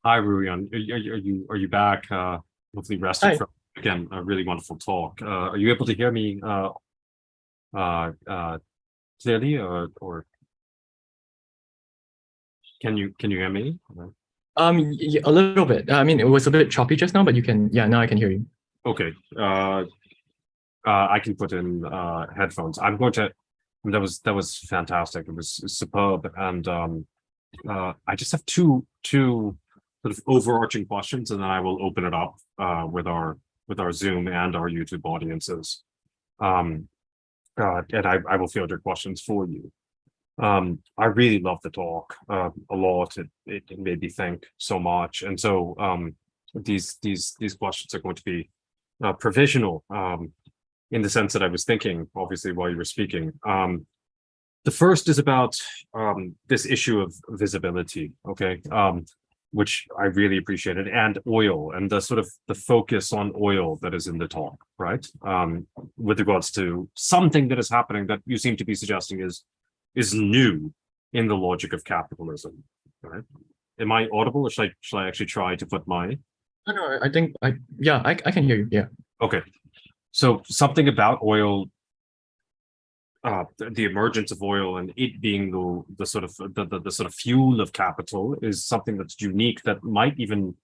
Hi, Ruyan. Are you back? Hopefully rested Hi. from again a really wonderful talk. Are you able to hear me clearly, or can you hear me? A little bit. I mean, it was a bit choppy just now, but you can. Yeah, now I can hear you. Okay. I can put in headphones. I'm going to. That was fantastic. It was superb, and I just have two sort of overarching questions, and then I will open it up with our Zoom and our YouTube audiences. And I will field your questions for you. I really love the talk a lot. It made me think so much, and so these questions are going to be provisional in the sense that I was thinking, obviously, while you were speaking. The first is about this issue of visibility, okay, which I really appreciated, and oil, and the sort of the focus on oil that is in the talk, right? With regards to something that is happening that you seem to be suggesting is new in the logic of capitalism, right? Am I audible, or should I actually try to put my? No, I think I can hear you. Yeah. Okay, so something about oil. The emergence of oil and it being the sort of the sort of fuel of capital is something that's unique, that might even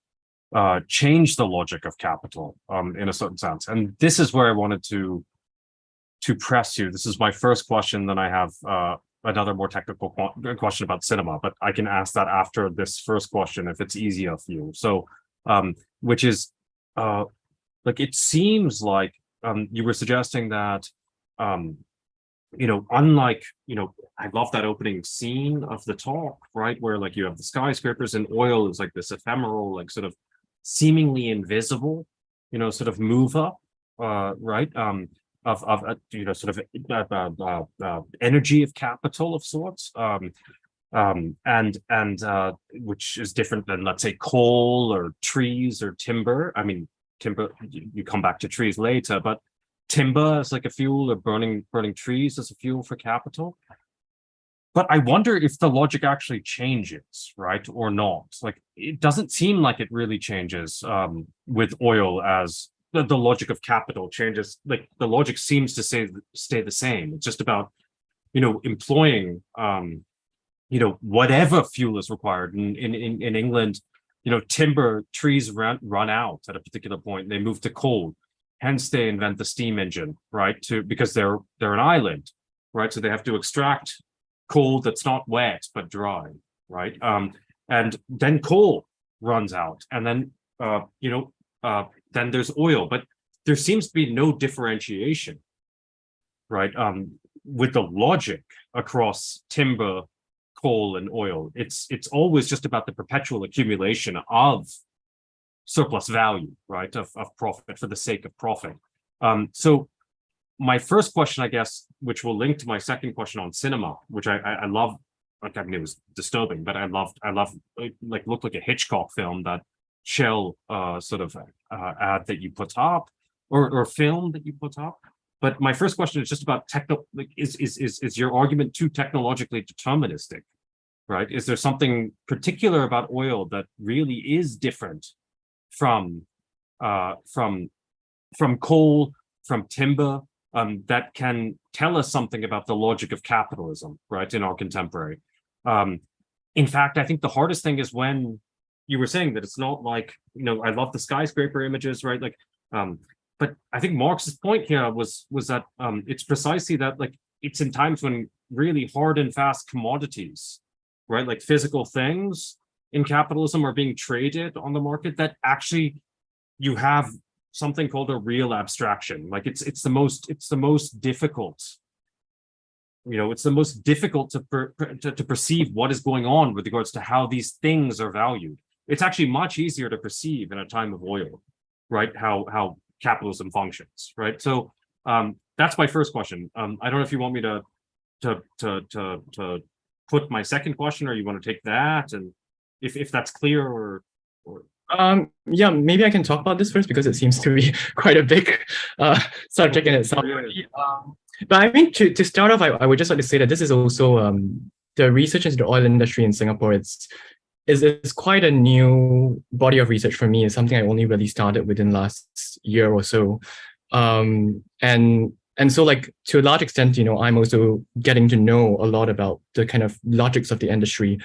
change the logic of capital in a certain sense. And this is where I wanted to press you. This is my first question. Then I have another more technical question about cinema, but I can ask that after this first question if it's easier for you. So, which is like, it seems like you were suggesting that. Unlike, I love that opening scene of the talk, right? Where like you have the skyscrapers, and oil is like this ephemeral, like sort of seemingly invisible, sort of mover, right? Of sort of energy of capital of sorts, and which is different than, let's say, coal or trees or timber. I mean, timber, you come back to trees later, but timber as like a fuel, or burning trees as a fuel for capital. But I wonder if the logic actually changes, right, or not. Like, it doesn't seem like it really changes with oil, as the logic of capital changes. Like, the logic seems to stay the same. It's just about employing whatever fuel is required. In England, timber trees run out at a particular point, and they move to coal. Hence, they invent the steam engine, right? Because they're an island, right? So they have to extract coal that's not wet but dry, right? And then coal runs out, and then then there's oil. But there seems to be no differentiation, right? With the logic across timber, coal, and oil, it's always just about the perpetual accumulation of surplus value, right, of profit for the sake of profit. So my first question, I guess, which will link to my second question on cinema, which I love. Like, I mean, it was disturbing, but I love like, looked like a Hitchcock film, that shell sort of ad that you put up, or film that you put up. But my first question is just about like, is your argument too technologically deterministic, right? Is there something particular about oil that really is different from coal, from timber, that can tell us something about the logic of capitalism, right, in our contemporary? In fact, I think the hardest thing is when you were saying that it's not like, I love the skyscraper images, right? Like, but I think Marx's point here was that it's precisely that, like, it's in times when really hard and fast commodities, right, like physical things in capitalism, are being traded on the market, that actually you have something called a real abstraction. Like, it's the most difficult. It's the most difficult to perceive what is going on with regards to how these things are valued. It's actually much easier to perceive in a time of oil, right? How capitalism functions, right? So that's my first question. I don't know if you want me to put my second question, or you want to take that, and if that's clear, or yeah, maybe I can talk about this first, because it seems to be quite a big subject in itself. But I mean, to start off, I would just like to say that this is also the research into the oil industry in Singapore. is quite a new body of research for me. It's something I only really started within last year or so. And so like to a large extent, I'm also getting to know a lot about the kind of logics of the industry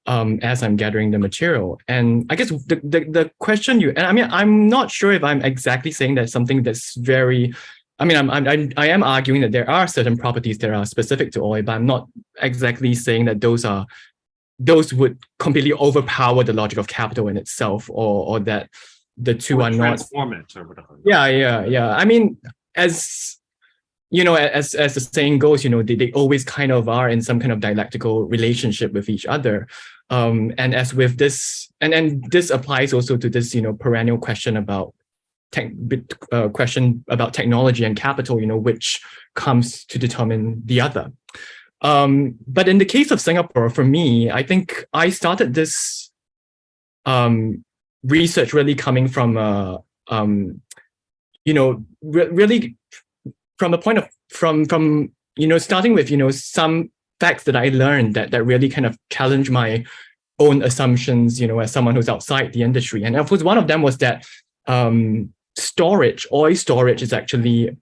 as I'm gathering the material. And I guess the question I'm not sure if I'm exactly saying that something that's very, I am arguing that there are certain properties that are specific to oil, but I'm not exactly saying that those would completely overpower the logic of capital in itself, or that the two are not transform it or whatever. Yeah. I mean, as as the saying goes, they always kind of are in some kind of dialectical relationship with each other. And as with this, and this applies also to this, perennial question about technology and capital, which comes to determine the other. But in the case of Singapore, for me, I think I started this research really coming from really from a point of from starting with some facts that I learned that really kind of challenge my own assumptions, as someone who's outside the industry. And of course, one of them was that oil storage is actually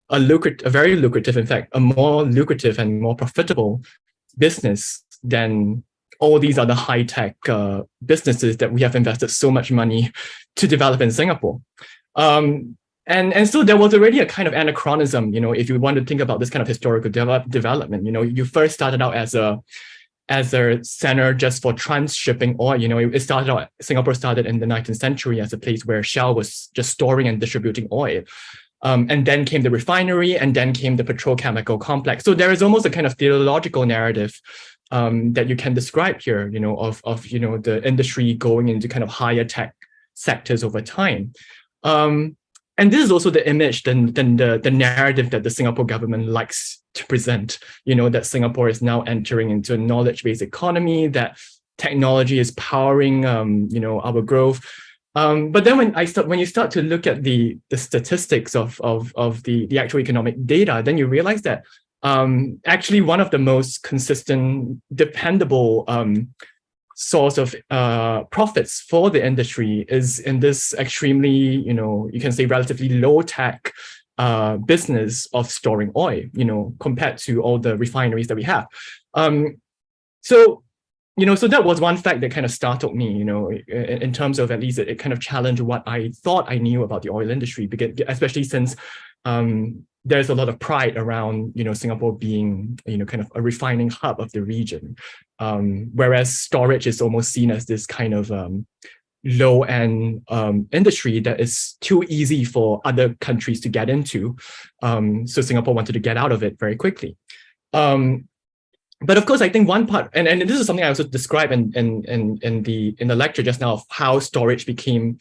a very lucrative, in fact, a more lucrative and more profitable business than all these other high-tech businesses that we have invested so much money to develop in Singapore. And so there was already a kind of anachronism, if you want to think about this kind of historical development. You first started out as a center just for transshipping oil. Singapore started in the 19th century as a place where Shell was just storing and distributing oil. And then came the refinery, and then came the petrochemical complex. So there is almost a kind of theological narrative that you can describe here, of the industry going into kind of higher tech sectors over time. And this is also the image, the narrative that the Singapore government likes to present, that Singapore is now entering into a knowledge-based economy, that technology is powering, our growth. But then when you start to look at the statistics of the actual economic data, then you realize that actually one of the most consistent, dependable source of profits for the industry is in this extremely, you can say relatively low tech business of storing oil, compared to all the refineries that we have. So that was one fact that kind of startled me, in terms of at least it kind of challenged what I thought I knew about the oil industry, because especially since there's a lot of pride around, Singapore being, kind of a refining hub of the region. Whereas storage is almost seen as this kind of low-end industry that is too easy for other countries to get into. So Singapore wanted to get out of it very quickly. But of course, I think one part, and this is something I also described in the lecture just now, of how storage became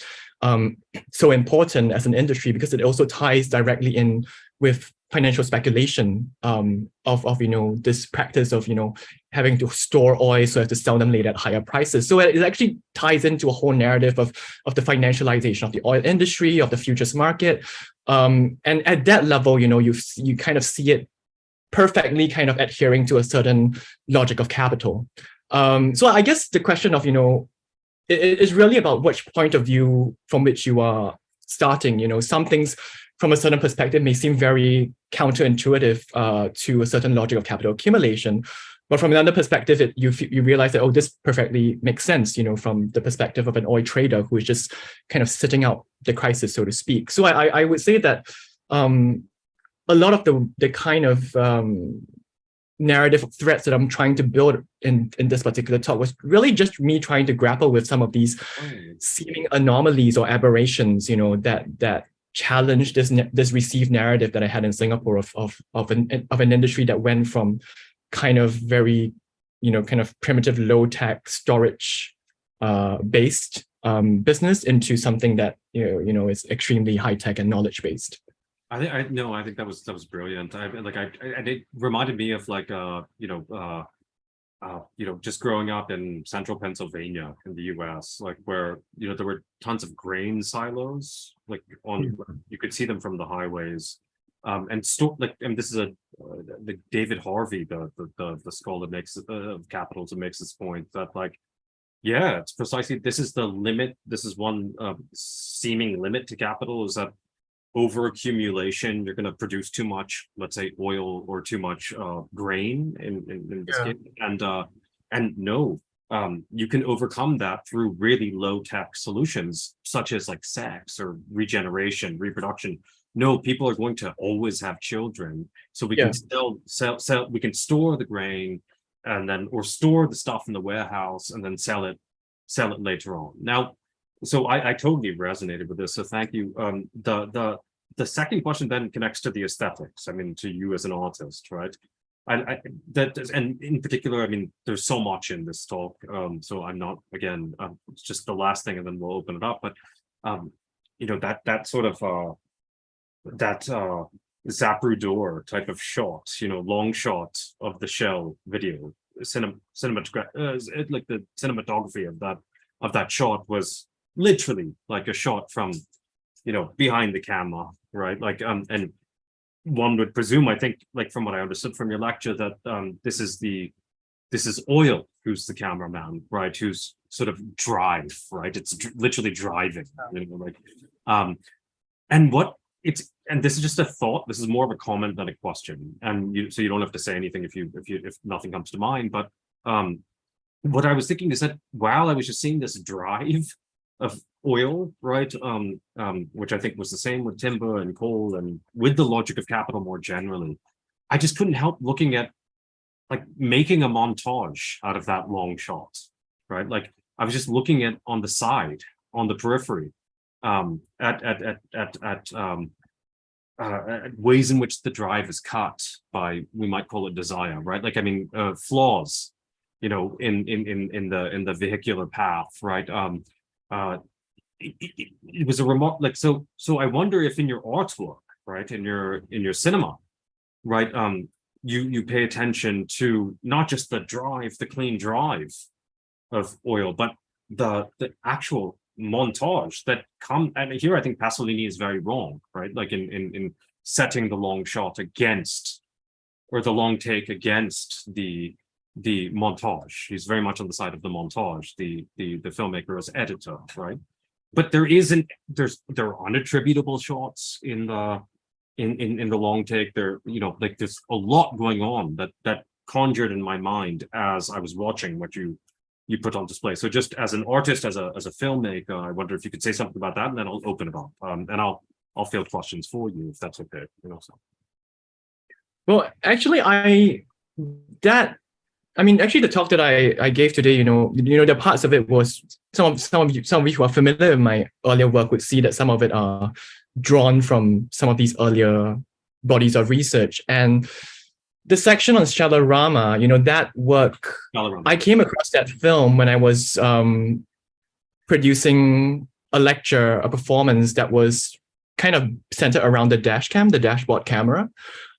so important as an industry, because it also ties directly in with financial speculation of this practice of having to store oil so as to sell them later at higher prices. So it actually ties into a whole narrative of the financialization of the oil industry, of the futures market, and at that level, you kind of see it perfectly kind of adhering to a certain logic of capital. So I guess the question of it is really about which point of view from which you are starting. Some things from a certain perspective may seem very counterintuitive to a certain logic of capital accumulation. But from another perspective, you realize that, this perfectly makes sense, from the perspective of an oil trader who is just kind of sitting out the crisis, so to speak. So I would say that a lot of the kind of narrative threads that I'm trying to build in this particular talk was really just me trying to grapple with some of these seeming anomalies or aberrations, that challenge this received narrative that I had in Singapore of an industry that went from kind of very, kind of primitive low tech storage based business into something that is extremely high tech and knowledge based. I think that was brilliant. And it reminded me of just growing up in central Pennsylvania in the US, where there were tons of grain silos, you could see them from the highways, and this is the David Harvey, the scholar that makes of capitalism, makes this point that Yeah, it's precisely, this is the limit. This is one seeming limit to capital, is that over accumulation, you're going to produce too much, let's say, oil or too much grain in this case. And no, you can overcome that through really low tech solutions, such as like sex or regeneration, reproduction. No, people are going to always have children, so we can still sell. We can store the grain, and then or store the stuff in the warehouse, and then sell it later on. Now, so I totally resonated with this. So thank you. The second question then connects to the aesthetics. I mean, to you as an artist, right? And in particular, I mean, there's so much in this talk. So I'm not, again, it's just the last thing, and then we'll open it up. But you know, that sort of Zapru door type of shot, you know, long shot of the shell video, like the cinematography of that shot was literally like a shot from, you know, behind the camera, right? Like and one would presume, I think, like from what I understood from your lecture, that this is oil who's the cameraman, right? Who's sort of drive, right? It's literally driving, you know, like and this is just a thought. This is more of a comment than a question, and so you don't have to say anything if nothing comes to mind. But what I was thinking is that while I was just seeing this drive of oil, right, which I think was the same with timber and coal and with the logic of capital more generally, I just couldn't help looking at like making a montage out of that long shot, right? Like I was just looking at on the side, on the periphery, ways in which the drive is cut by, we might call it desire, right? Like, I mean, flaws, you know, in the vehicular path, right? It was a remark, like, so I wonder if in your artwork, right, in your cinema, right, you pay attention to not just the drive, the clean drive of oil, but the actual montage that and here I think Pasolini is very wrong, right? Like in setting the long shot against, or the long take against the montage. He's very much on the side of the montage, the filmmaker as editor, right? But there are unattributable shots in the long take. There, you know, like there's a lot going on that conjured in my mind as I was watching what you put on display. So just as an artist, as a filmmaker, I wonder if you could say something about that, and then I'll open it up, and I'll field questions for you if that's okay. You know, so. Well, actually, actually, the talk that I gave today, you know, the parts of it was some of you who are familiar with my earlier work would see that some of it are drawn from some of these earlier bodies of research. And the section on Shalarama, you know, that work, I came across that film when I was producing a performance that was kind of centered around the dashboard camera.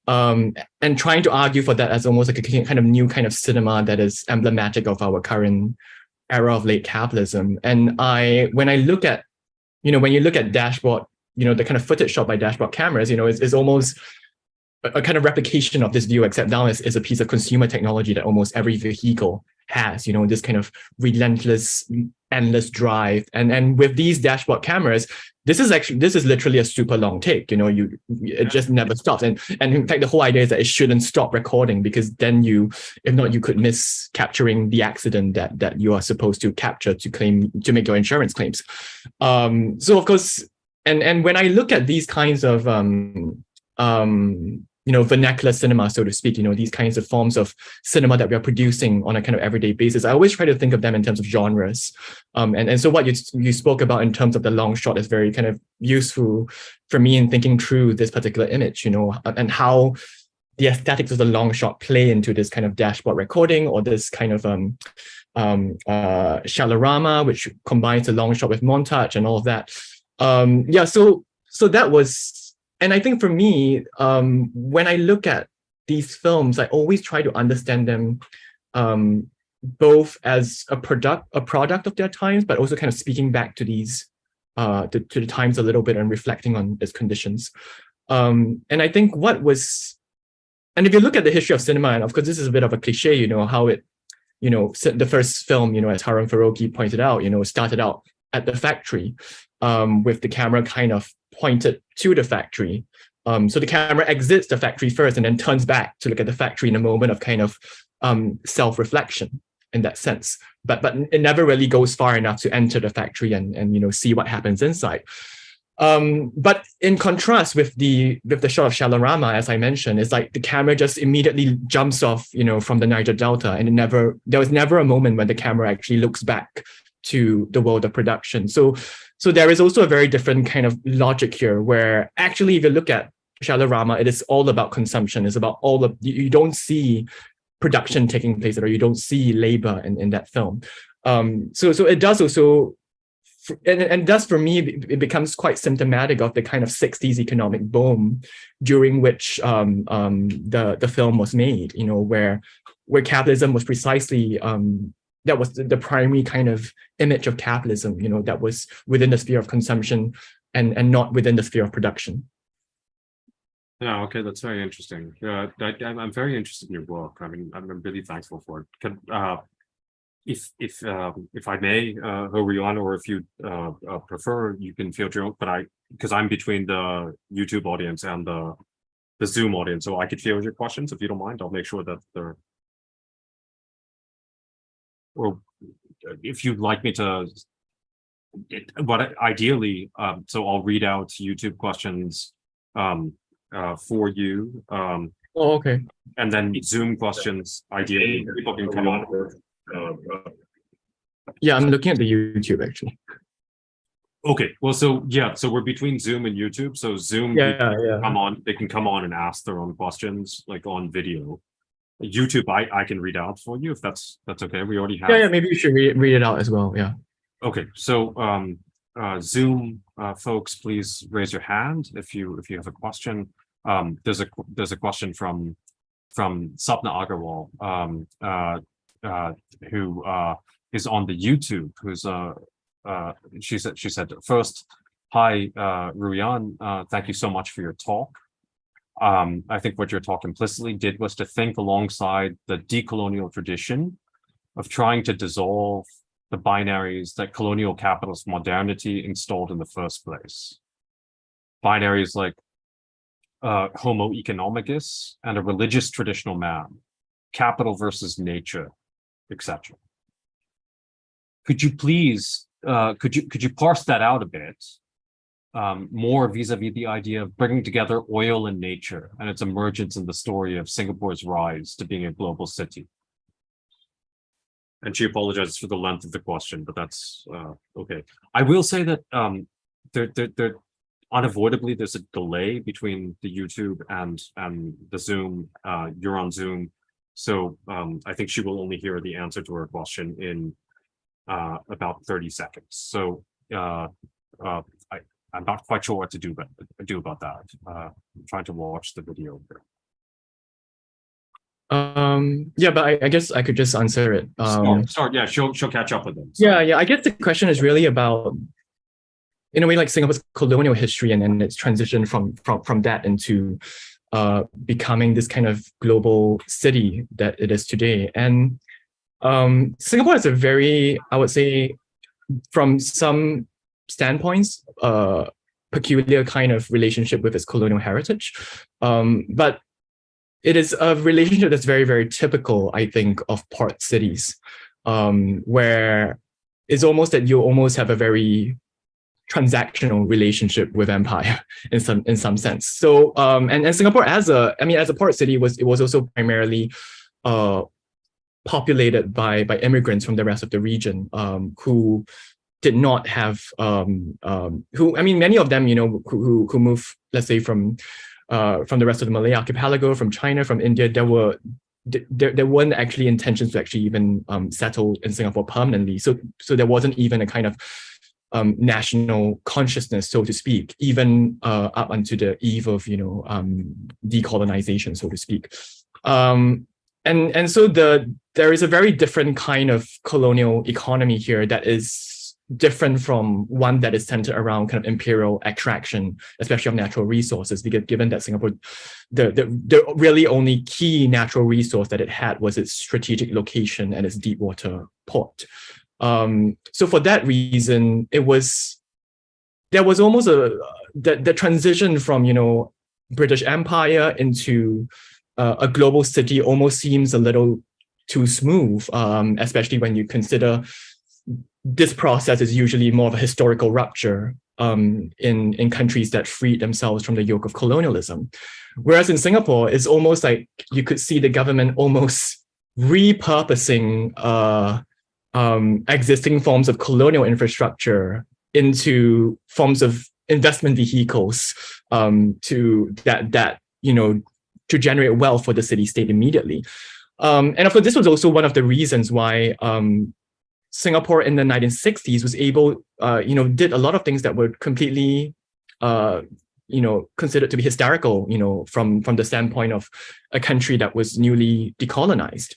And trying to argue for that as almost like a kind of new kind of cinema that is emblematic of our current era of late capitalism. And when you look at dashboard, you know, the kind of footage shot by dashboard cameras, you know, is almost a kind of replication of this view, except now is a piece of consumer technology that almost every vehicle has, you know, this kind of relentless, endless drive. And with these dashboard cameras, this is literally a super long take, you know, it just never stops. And in fact, the whole idea is that it shouldn't stop recording, because then if not, you could miss capturing the accident that you are supposed to capture to make your insurance claims. So of course, and when I look at these kinds of you know, vernacular cinema, so to speak, you know, these kinds of forms of cinema that we are producing on a kind of everyday basis, I always try to think of them in terms of genres. And so what you spoke about in terms of the long shot is very kind of useful for me in thinking through this particular image, you know, and how the aesthetics of the long shot play into this kind of dashboard recording, or this kind of Shalarama, which combines the long shot with montage and all of that. So that was. And I think for me, when I look at these films, I always try to understand them both as a product of their times, but also kind of speaking back to these to the times a little bit and reflecting on its conditions. And I think and if you look at the history of cinema, and of course this is a bit of a cliche, you know, how it the first film, as Harun Faroqi pointed out, started out at the factory, with the camera kind of pointed to the factory. So the camera exits the factory first and then turns back to look at the factory in a moment of kind of self-reflection in that sense. But it never really goes far enough to enter the factory and see what happens inside. But in contrast with the shot of Shalarama, as I mentioned, it's like the camera just immediately jumps off, from the Niger Delta, and there was never a moment when the camera actually looks back to the world of production. So there is also a very different kind of logic here, where actually, if you look at Shalarama, it is all about consumption. It's about you don't see production taking place, or you don't see labor in that film. So it does also. And thus, for me, it becomes quite symptomatic of the kind of 60s economic boom during which the film was made, where capitalism was precisely, that was the primary kind of image of capitalism, that was within the sphere of consumption and not within the sphere of production. Yeah, okay, that's very interesting. I'm very interested in your book. I mean, I'm really thankful for it. If I may, Horion, or if you prefer, you can feel your own. But because I'm between the YouTube audience and the Zoom audience, so I could field your questions. If you don't mind, I'll make sure that they're. Or if you'd like me to, but ideally, so I'll read out YouTube questions for you. Okay. And then Zoom questions, ideally, people can come on. Yeah, I'm looking at the YouTube actually. Okay, well, so we're between Zoom and YouTube. So Zoom, they can come on and ask their own questions, like on video. YouTube, I can read out for you if that's okay. We already have. Yeah, maybe you should read it out as well. Yeah. Okay, so Zoom folks, please raise your hand if you have a question. There's a question from Sapna Agarwal, who is on the YouTube. She said first, hi Ruyan, thank you so much for your talk. I think what your talk implicitly did was to think alongside the decolonial tradition of trying to dissolve the binaries that colonial capitalist modernity installed in the first place. Binaries like homo economicus and a religious traditional man, capital versus nature, etc. Could you please, could you parse that out a bit more vis-a-vis the idea of bringing together oil and nature and its emergence in the story of Singapore's rise to being a global city? And she apologizes for the length of the question, but that's okay. I will say that there unavoidably there's a delay between the YouTube and the Zoom. You're on Zoom. So I think she will only hear the answer to her question in about 30 seconds. So I'm not quite sure what to do about that. I'm trying to watch the video here. Yeah, but I guess I could just answer it. Start. Yeah, she'll catch up with them. So. Yeah. I guess the question is really about, in a way, like Singapore's colonial history and its transition from that into becoming this kind of global city that it is today. And Singapore has a very, I would say, from some standpoints, peculiar kind of relationship with its colonial heritage. But it is a relationship that's very, very typical, I think, of port cities, where it's almost that you almost have a very transactional relationship with empire in some sense. So and Singapore as a port city it was also primarily populated by immigrants from the rest of the region, who did not have many of them who moved, let's say, from the rest of the Malay archipelago, from China, from India. There weren't actually intentions to actually even settle in Singapore permanently. So there wasn't even a kind of national consciousness, so to speak, even up until the eve of decolonization, so to speak. And so there is a very different kind of colonial economy here that is different from one that is centered around kind of imperial extraction, especially of natural resources, because given that Singapore, the really only key natural resource that it had was its strategic location and its deep water port. So for that reason, there was almost the transition from, you know, British Empire into a global city almost seems a little too smooth, especially when you consider this process is usually more of a historical rupture in countries that freed themselves from the yoke of colonialism. Whereas in Singapore, it's almost like you could see the government almost repurposing existing forms of colonial infrastructure into forms of investment vehicles to generate wealth for the city state immediately. And of course, this was also one of the reasons why Singapore in the 1960s was able, did a lot of things that were completely, considered to be hysterical, from the standpoint of a country that was newly decolonized.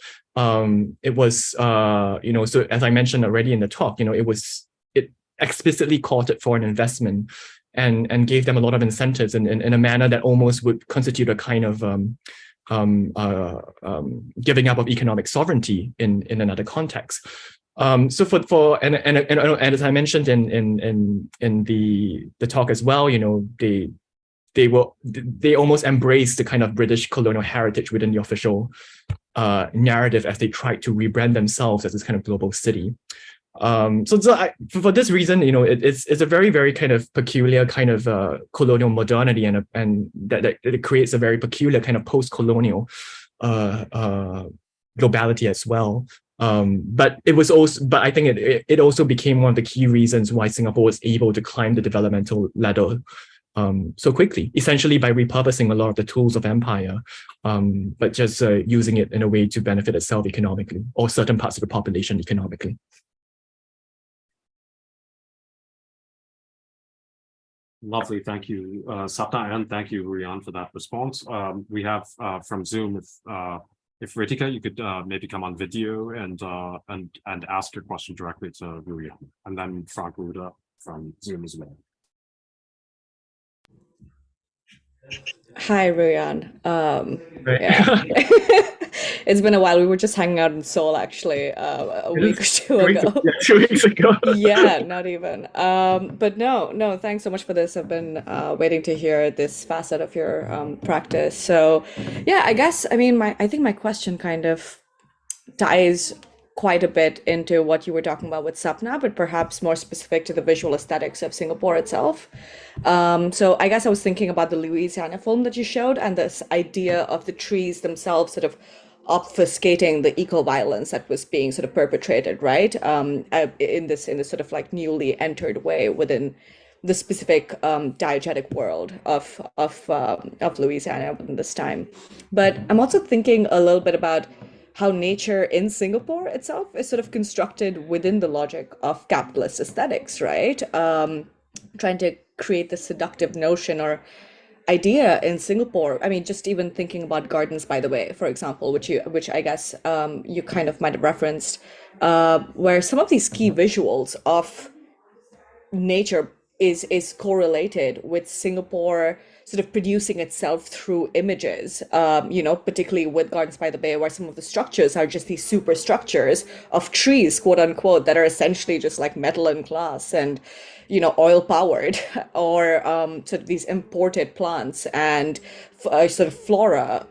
It was, so as I mentioned already in the talk, it explicitly courted foreign investment and gave them a lot of incentives in a manner that almost would constitute a kind of giving up of economic sovereignty in another context. So and as I mentioned in the talk as well, they almost embraced the kind of British colonial heritage within the official narrative as they tried to rebrand themselves as this kind of global city. For this reason, it's a very, very kind of peculiar kind of colonial modernity, and that it creates a very peculiar kind of post-colonial globality as well. But I think it also became one of the key reasons why Singapore was able to climb the developmental ladder so quickly, essentially by repurposing a lot of the tools of empire, but just using it in a way to benefit itself economically, or certain parts of the population economically. Lovely, thank you, Sapna, and thank you, Rian, for that response. We have from Zoom, if Ritika, you could maybe come on video and ask your question directly to Rian, and then Frank Ruda from Zoom as well. Hi, Ruyan. Right. Yeah. It's been a while. We were just hanging out in Seoul, actually, a week or two ago. 2 weeks ago. Yeah, not even. But no, thanks so much for this. I've been waiting to hear this facet of your practice. So, yeah, I think my question kind of ties quite a bit into what you were talking about with Sapna, but perhaps more specific to the visual aesthetics of Singapore itself. So I guess I was thinking about the Louisiana film that you showed, and this idea of the trees themselves sort of obfuscating the eco-violence that was being sort of perpetrated, right? In this sort of like newly entered way within the specific diegetic world of Louisiana within this time. But I'm also thinking a little bit about how nature in Singapore itself is sort of constructed within the logic of capitalist aesthetics, right? Trying to create the seductive notion or idea in Singapore. I mean, just even thinking about Gardens by the Bay, for example, which I guess you kind of might have referenced, where some of these key visuals of nature is correlated with Singapore sort of producing itself through images, particularly with Gardens by the Bay, where some of the structures are just these superstructures of trees, quote unquote, that are essentially just like metal and glass and, oil powered, or sort of these imported plants and sort of flora,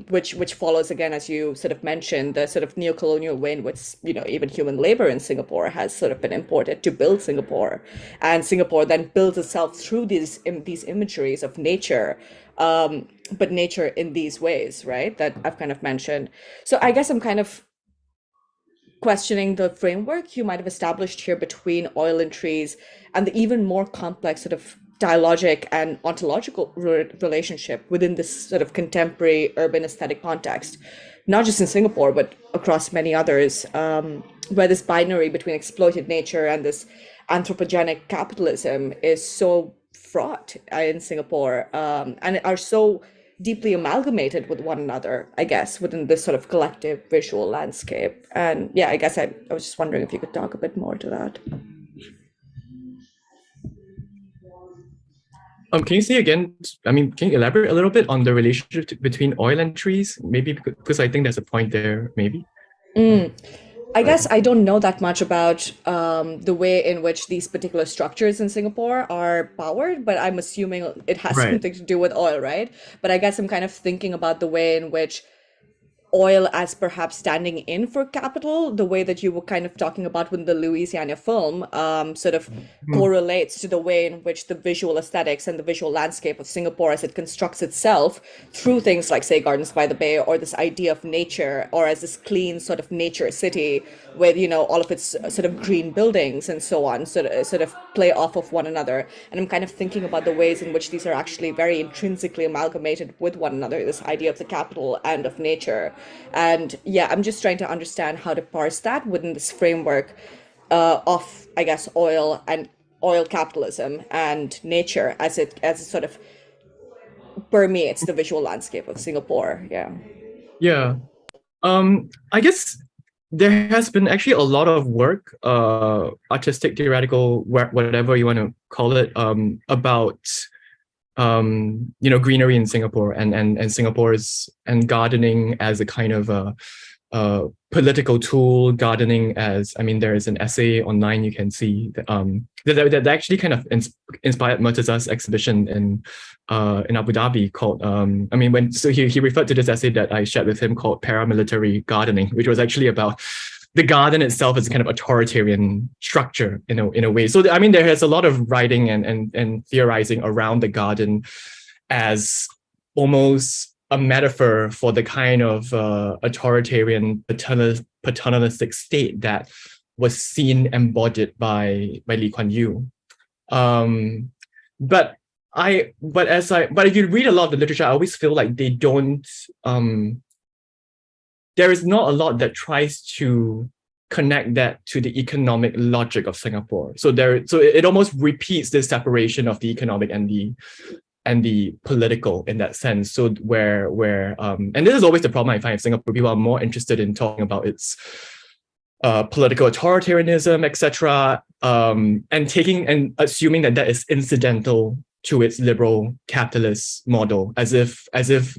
which follows, again, as you sort of mentioned, the sort of neo-colonial way in which, even human labor in Singapore has sort of been imported to build Singapore. And Singapore then builds itself through these imageries of nature, but nature in these ways, right, that I've kind of mentioned. So I guess I'm kind of questioning the framework you might have established here between oil and trees and the even more complex sort of dialogic and ontological relationship within this sort of contemporary urban aesthetic context, not just in Singapore, but across many others, where this binary between exploited nature and this anthropogenic capitalism is so fraught in Singapore, and are so deeply amalgamated with one another, I guess, within this sort of collective visual landscape. And yeah, I guess I was just wondering if you could talk a bit more to that. Can you say again? I mean, can you elaborate a little bit on the relationship between oil and trees? Maybe because I think there's a point there. Maybe. I guess I don't know that much about the way in which these particular structures in Singapore are powered, but I'm assuming it has Right. something to do with oil, right? But I guess I'm kind of thinking about the way in which oil as perhaps standing in for capital, the way that you were kind of talking about with the Louisiana film, sort of correlates to the way in which the visual aesthetics and the visual landscape of Singapore as it constructs itself through things like, say, Gardens by the Bay, or this idea of nature, or as this clean sort of nature city with, you know, all of its sort of green buildings and so on, sort of play off of one another. And I'm kind of thinking about the ways in which these are actually very intrinsically amalgamated with one another, this idea of the capital and of nature. And yeah, I'm just trying to understand how to parse that within this framework of, I guess, oil and oil capitalism and nature as it sort of permeates the visual landscape of Singapore. Yeah. Yeah. I guess there has been actually a lot of work, artistic, theoretical, whatever you want to call it, about you know, greenery in Singapore and Singapore's and gardening as a kind of a political tool. Gardening as, I mean, there is an essay online you can see that actually kind of inspired Murtaza's exhibition in Abu Dhabi called I mean, so he referred to this essay that I shared with him called Paramilitary Gardening, which was actually about the garden itself as a kind of authoritarian structure in a way. So I mean, there is a lot of writing and theorizing around the garden as almost a metaphor for the kind of authoritarian paternalistic state that was seen embodied by Lee Kuan Yew. But if you read a lot of the literature, I always feel like they don't. There is not a lot that tries to connect that to the economic logic of Singapore. So it almost repeats this separation of the economic and the political in that sense. So where and this is always the problem I find in Singapore. People are more interested in talking about its political authoritarianism, etc., and taking and assuming that is incidental to its liberal capitalist model, as if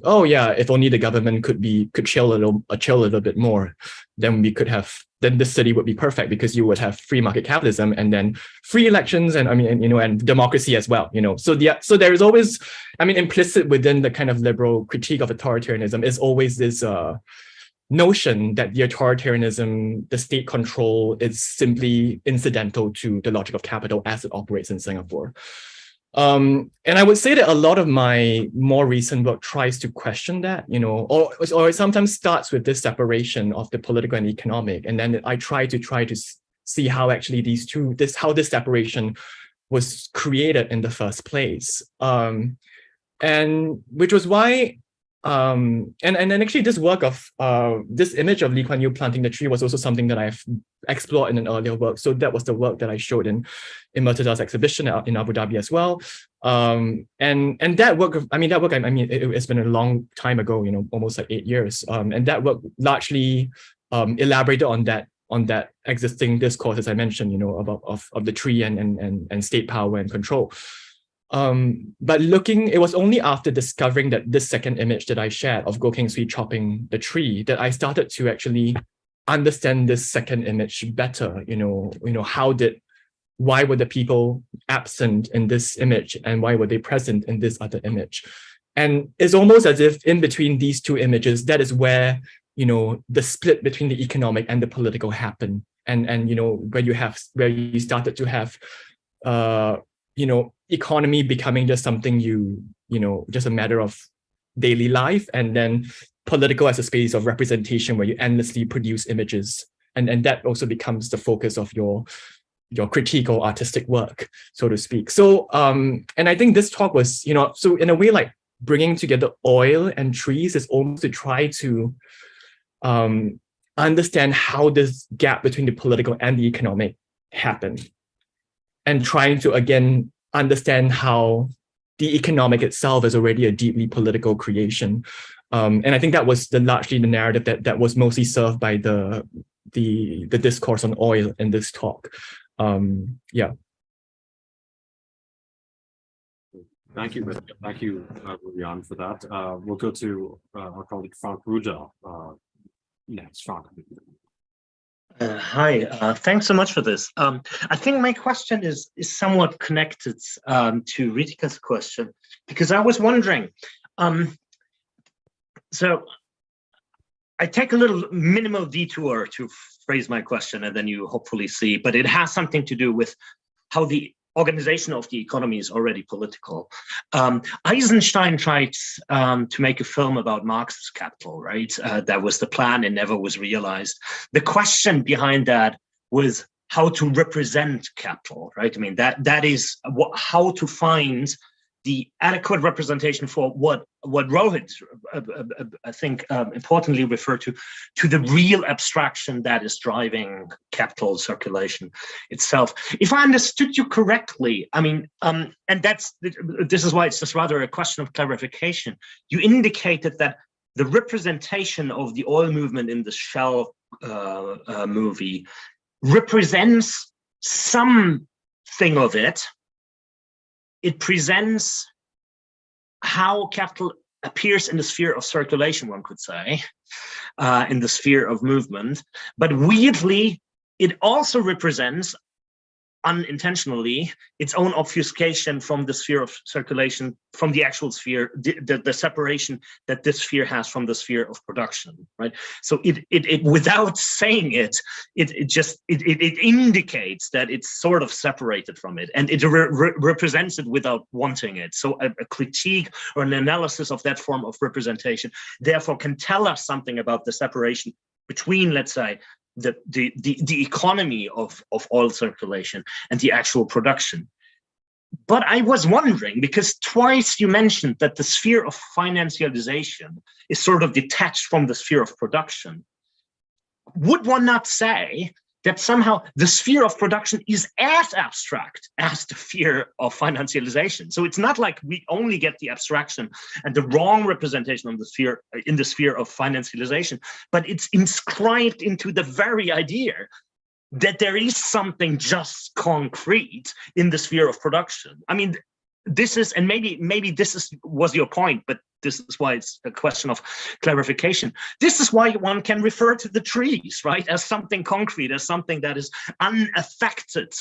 oh yeah, if only the government could chill a little bit more, then this city would be perfect, because you would have free market capitalism and then free elections and and democracy as well, so there is always, implicit within the kind of liberal critique of authoritarianism is always this notion that the authoritarianism, the state control, is simply incidental to the logic of capital as it operates in Singapore. And I would say that a lot of my more recent work tries to question that, or it sometimes starts with this separation of the political and economic, and then I try to see how actually how this separation was created in the first place, and which was why. And then actually this work of this image of Lee Kuan Yew planting the tree was also something that I've explored in an earlier work. So that was the work that I showed in Murtaza's exhibition in Abu Dhabi as well. And that work, it's been a long time ago, almost like 8 years. And that work largely elaborated on that existing discourse, as I mentioned, about of the tree and state power and control. But it was only after discovering that this second image that I shared of Goh Keng Swee chopping the tree that I started to actually understand this second image better. Why were the people absent in this image and why were they present in this other image? And it's almost as if in between these two images, that is where, the split between the economic and the political happened. And where you started to have, economy becoming just something just a matter of daily life, and then political as a space of representation where you endlessly produce images, and that also becomes the focus of your critique or artistic work, so to speak. So and I think this talk was, so in a way, like bringing together oil and trees is almost to try to understand how this gap between the political and the economic happened, and trying to again understand how the economic itself is already a deeply political creation. And I think that was largely the narrative that was mostly served by the discourse on oil in this talk. Thank you, Rita. Thank you, Julian, for that. We'll go to our colleague Frank Ruda next. Frank. Hi, thanks so much for this. I think my question is somewhat connected to Ritika's question, because I was wondering, so I take a little minimal detour to phrase my question, and then you hopefully see, but it has something to do with how the organization of the economy is already political. Eisenstein tried to make a film about Marx's Capital, right? That was the plan, and never was realized. The question behind that was how to represent capital, right? I mean, that is how to find the adequate representation for what Rohit, I think, importantly referred to the real abstraction that is driving capital circulation itself. If I understood you correctly, I mean, and this is why it's just rather a question of clarification. You indicated that the representation of the oil movement in the Shell movie represents something of it. It presents how capital appears in the sphere of circulation, one could say, in the sphere of movement. But weirdly, it also represents, unintentionally, its own obfuscation from the sphere of circulation, from the actual sphere, the separation that this sphere has from the sphere of production, right? So it without saying it indicates that it's sort of separated from it, and it represents it without wanting it. So a critique or an analysis of that form of representation therefore can tell us something about the separation between, let's say, the economy of oil circulation and the actual production. But I was wondering, because twice you mentioned that the sphere of financialization is sort of detached from the sphere of production. Would one not say that somehow the sphere of production is as abstract as the sphere of financialization? So it's not like we only get the abstraction and the wrong representation of the sphere in the sphere of financialization, but it's inscribed into the very idea that there is something just concrete in the sphere of production. I mean, this is, and maybe this was your point, but this is why it's a question of clarification. This is why one can refer to the trees, right, as something concrete, as something that is unaffected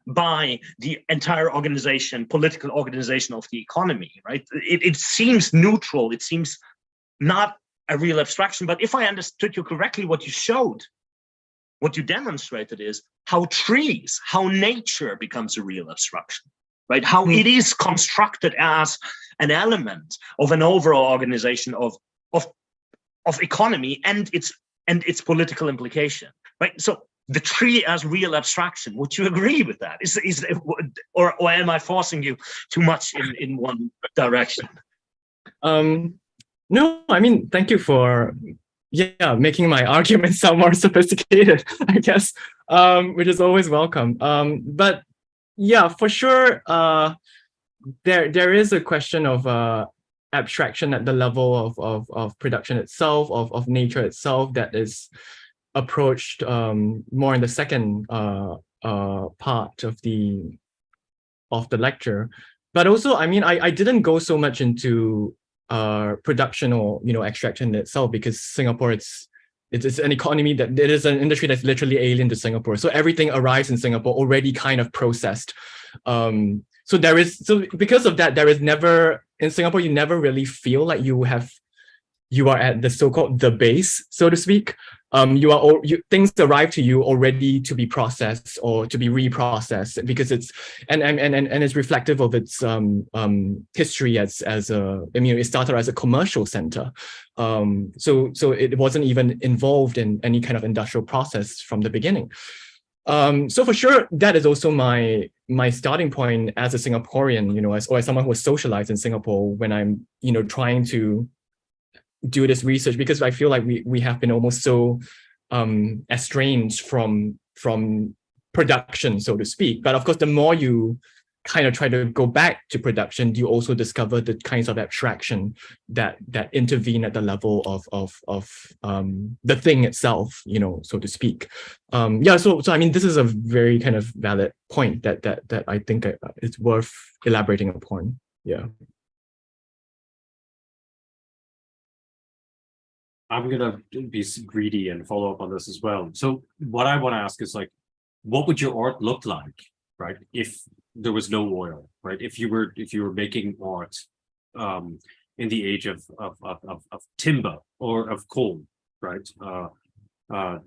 by the entire organization, political organization of the economy, right? It seems neutral. It seems not a real abstraction. But if I understood you correctly, what you showed, what you demonstrated is how trees, how nature becomes a real abstraction. Right? How it is constructed as an element of an overall organization of economy and its political implication. Right? So the tree as real abstraction. Would you agree with that? Or am I forcing you too much in one direction? No, I mean, thank you for making my argument sound more sophisticated, I guess, which is always welcome. But yeah, for sure, there is a question of abstraction at the level of production itself, of nature itself, that is approached more in the second part of the lecture. But also, I mean, I didn't go so much into production or extraction itself, because Singapore, it's an economy that it is an industry that's literally alien to Singapore. So everything arrives in Singapore already kind of processed. So because of that, there is never, in Singapore, you never really feel like you are at the so-called the base, so to speak. Things arrive to you already to be processed or to be reprocessed, because it's and it's reflective of its history as a, I mean, it started as a commercial center, so it wasn't even involved in any kind of industrial process from the beginning. So for sure, that is also my starting point as a Singaporean, as someone who was socialized in Singapore, when I'm trying to do this research, because I feel like we have been almost so estranged from production, so to speak. But of course, the more you kind of try to go back to production, you also discover the kinds of abstraction that intervene at the level of the thing itself, so to speak. So I mean, this is a very kind of valid point that I think is worth elaborating upon. Yeah. I'm gonna be greedy and follow up on this as well. So what I want to ask is like, what would your art look like, right? If there was no oil, right? If you were making art in the age of timber or of coal, right? I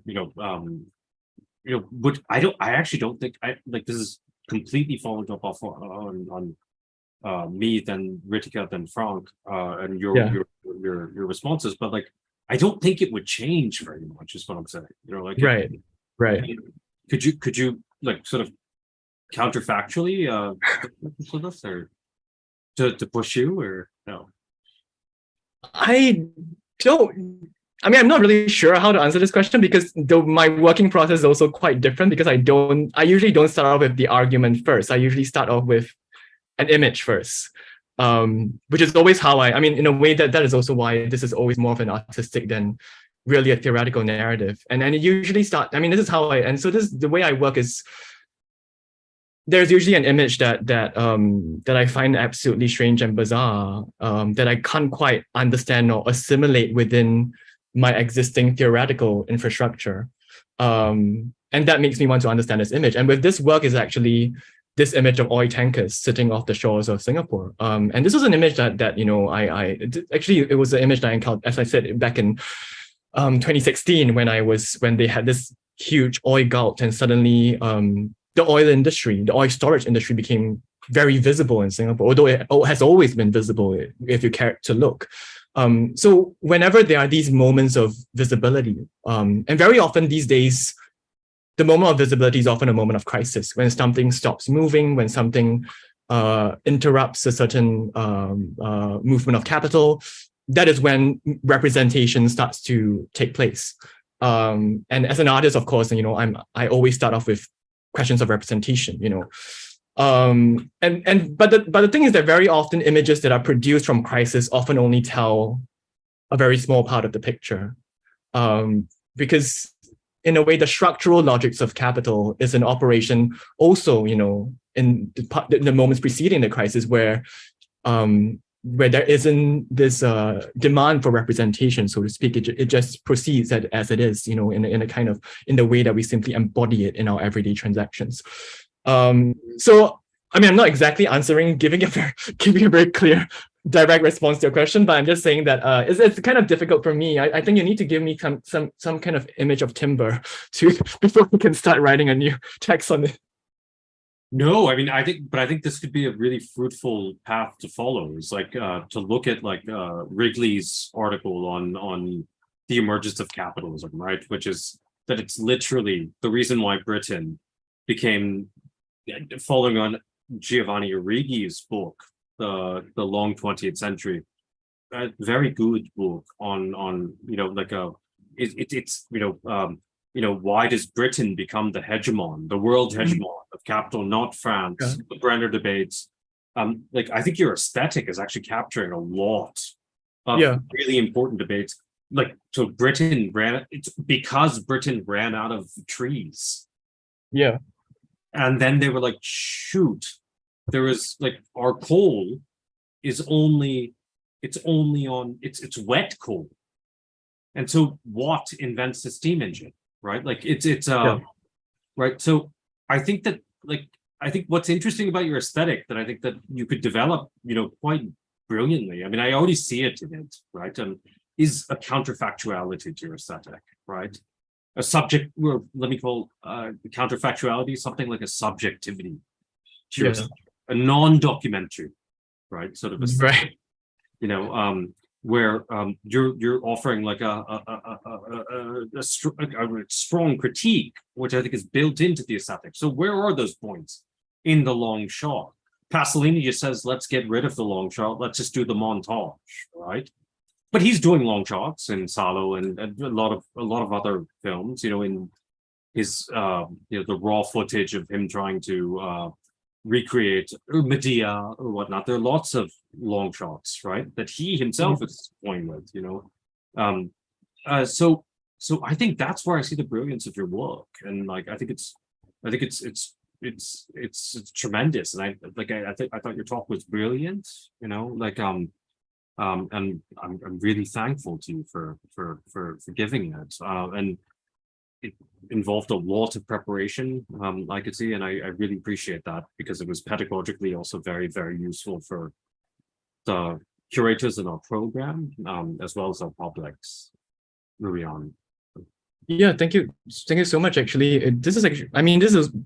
actually don't think this is completely following up off on me, then Ritika, then Frank, and your responses, but like I don't think it would change very much, is what I'm saying. Like right. Could you like sort of counterfactually to this, or to push you, or no? I mean, I'm not really sure how to answer this question, because my working process is also quite different, because I usually don't start off with the argument first. I usually start off with an image first, which is always how I mean, in a way that is also why this is always more of an artistic than really a theoretical narrative. And it usually this is how the way I work is, there's usually an image that I find absolutely strange and bizarre, that I can't quite understand or assimilate within my existing theoretical infrastructure. And that makes me want to understand this image. And with this work is actually this image of oil tankers sitting off the shores of Singapore. And this was an image that it was an image that I encountered, as I said, back in 2016, when they had this huge oil glut, and suddenly the oil storage industry became very visible in Singapore, although it has always been visible if you care to look. So whenever there are these moments of visibility, and very often these days, the moment of visibility is often a moment of crisis, when something stops moving, when something interrupts a certain movement of capital. That is when representation starts to take place. And as an artist, of course, I always start off with questions of representation, but the thing is that very often images that are produced from crisis often only tell a very small part of the picture, because in a way, the structural logics of capital is an operation also, in the moments preceding the crisis, where there isn't this demand for representation, so to speak. It just proceeds as it is, in the way that we simply embody it in our everyday transactions. So, I mean, I'm not exactly giving a very clear, direct response to your question, but I'm just saying that it's kind of difficult for me. I think you need to give me some kind of image of timber before we can start writing a new text on it. No, I mean, I think this could be a really fruitful path to follow. It's like to look at like Wrigley's article on the emergence of capitalism, right? Which is that it's literally the reason why Britain became, following on Giovanni Arrighi's book, the long 20th century, a very good book on why does Britain become the hegemon, the world hegemon of capital, not France? Yeah. The Brenner debates. I think your aesthetic is actually capturing a lot of really important debates. So it's because Britain ran out of trees. Yeah. And then they were like, shoot, there is our coal is it's wet coal. And so Watt invents the steam engine, right? Right. So I think that what's interesting about your aesthetic that I think that you could develop, quite brilliantly. I mean, I already see it in it, right? Is a counterfactuality to your aesthetic, right? A subject, or let me call counterfactuality something like a subjectivity to your aesthetic, a non-documentary, right? Sort of aesthetic, where you're offering like a strong critique, which I think is built into the aesthetic. So where are those points in the long shot? Pasolini just says, let's get rid of the long shot. Let's just do the montage, right? But he's doing long shots in Salo and a lot of other films, in his the raw footage of him trying to recreate Medea or whatnot. There are lots of long shots, right, that he himself is toying with, So I think that's where I see the brilliance of your work, and I think it's it's tremendous, and I thought your talk was brilliant. You know, and I'm really thankful to you for giving it. And it involved a lot of preparation, I could see, and I really appreciate that, because it was pedagogically also very, very useful for the curators in our program, as well as our publics. Ruian. Yeah, thank you so much. Actually, this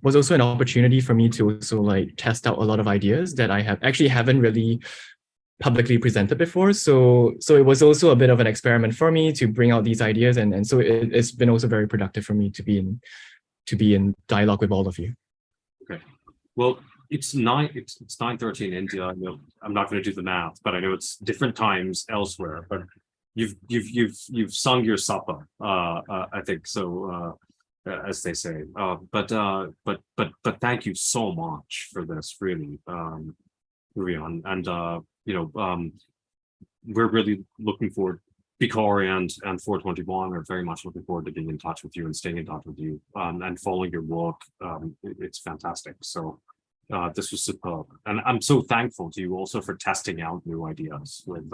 was also an opportunity for me to also like test out a lot of ideas that I haven't really publicly presented before. So it was also a bit of an experiment for me to bring out these ideas, and so it's been also very productive for me to be in dialogue with all of you. Okay, well, it's 9:30 in India. I know I'm not going to do the math, but I know it's different times elsewhere. But you've sung your supper, I think so, as they say. But thank you so much for this, really, Ruian. And we're really looking forward. Bikari and 421 are very much looking forward to being in touch with you and staying in touch with you, and following your work. It's fantastic. So this was superb, and I'm so thankful to you also for testing out new ideas with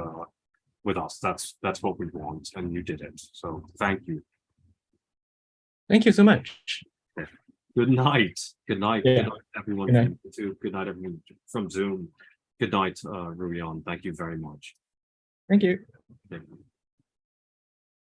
us. That's what we want, and you did it. So thank you. Thank you so much. Okay. Good night. Good night. Yeah. Good night, everyone. Good night. Good night, everyone from Zoom. Good night, Ruian. Thank you very much. Thank you. Okay.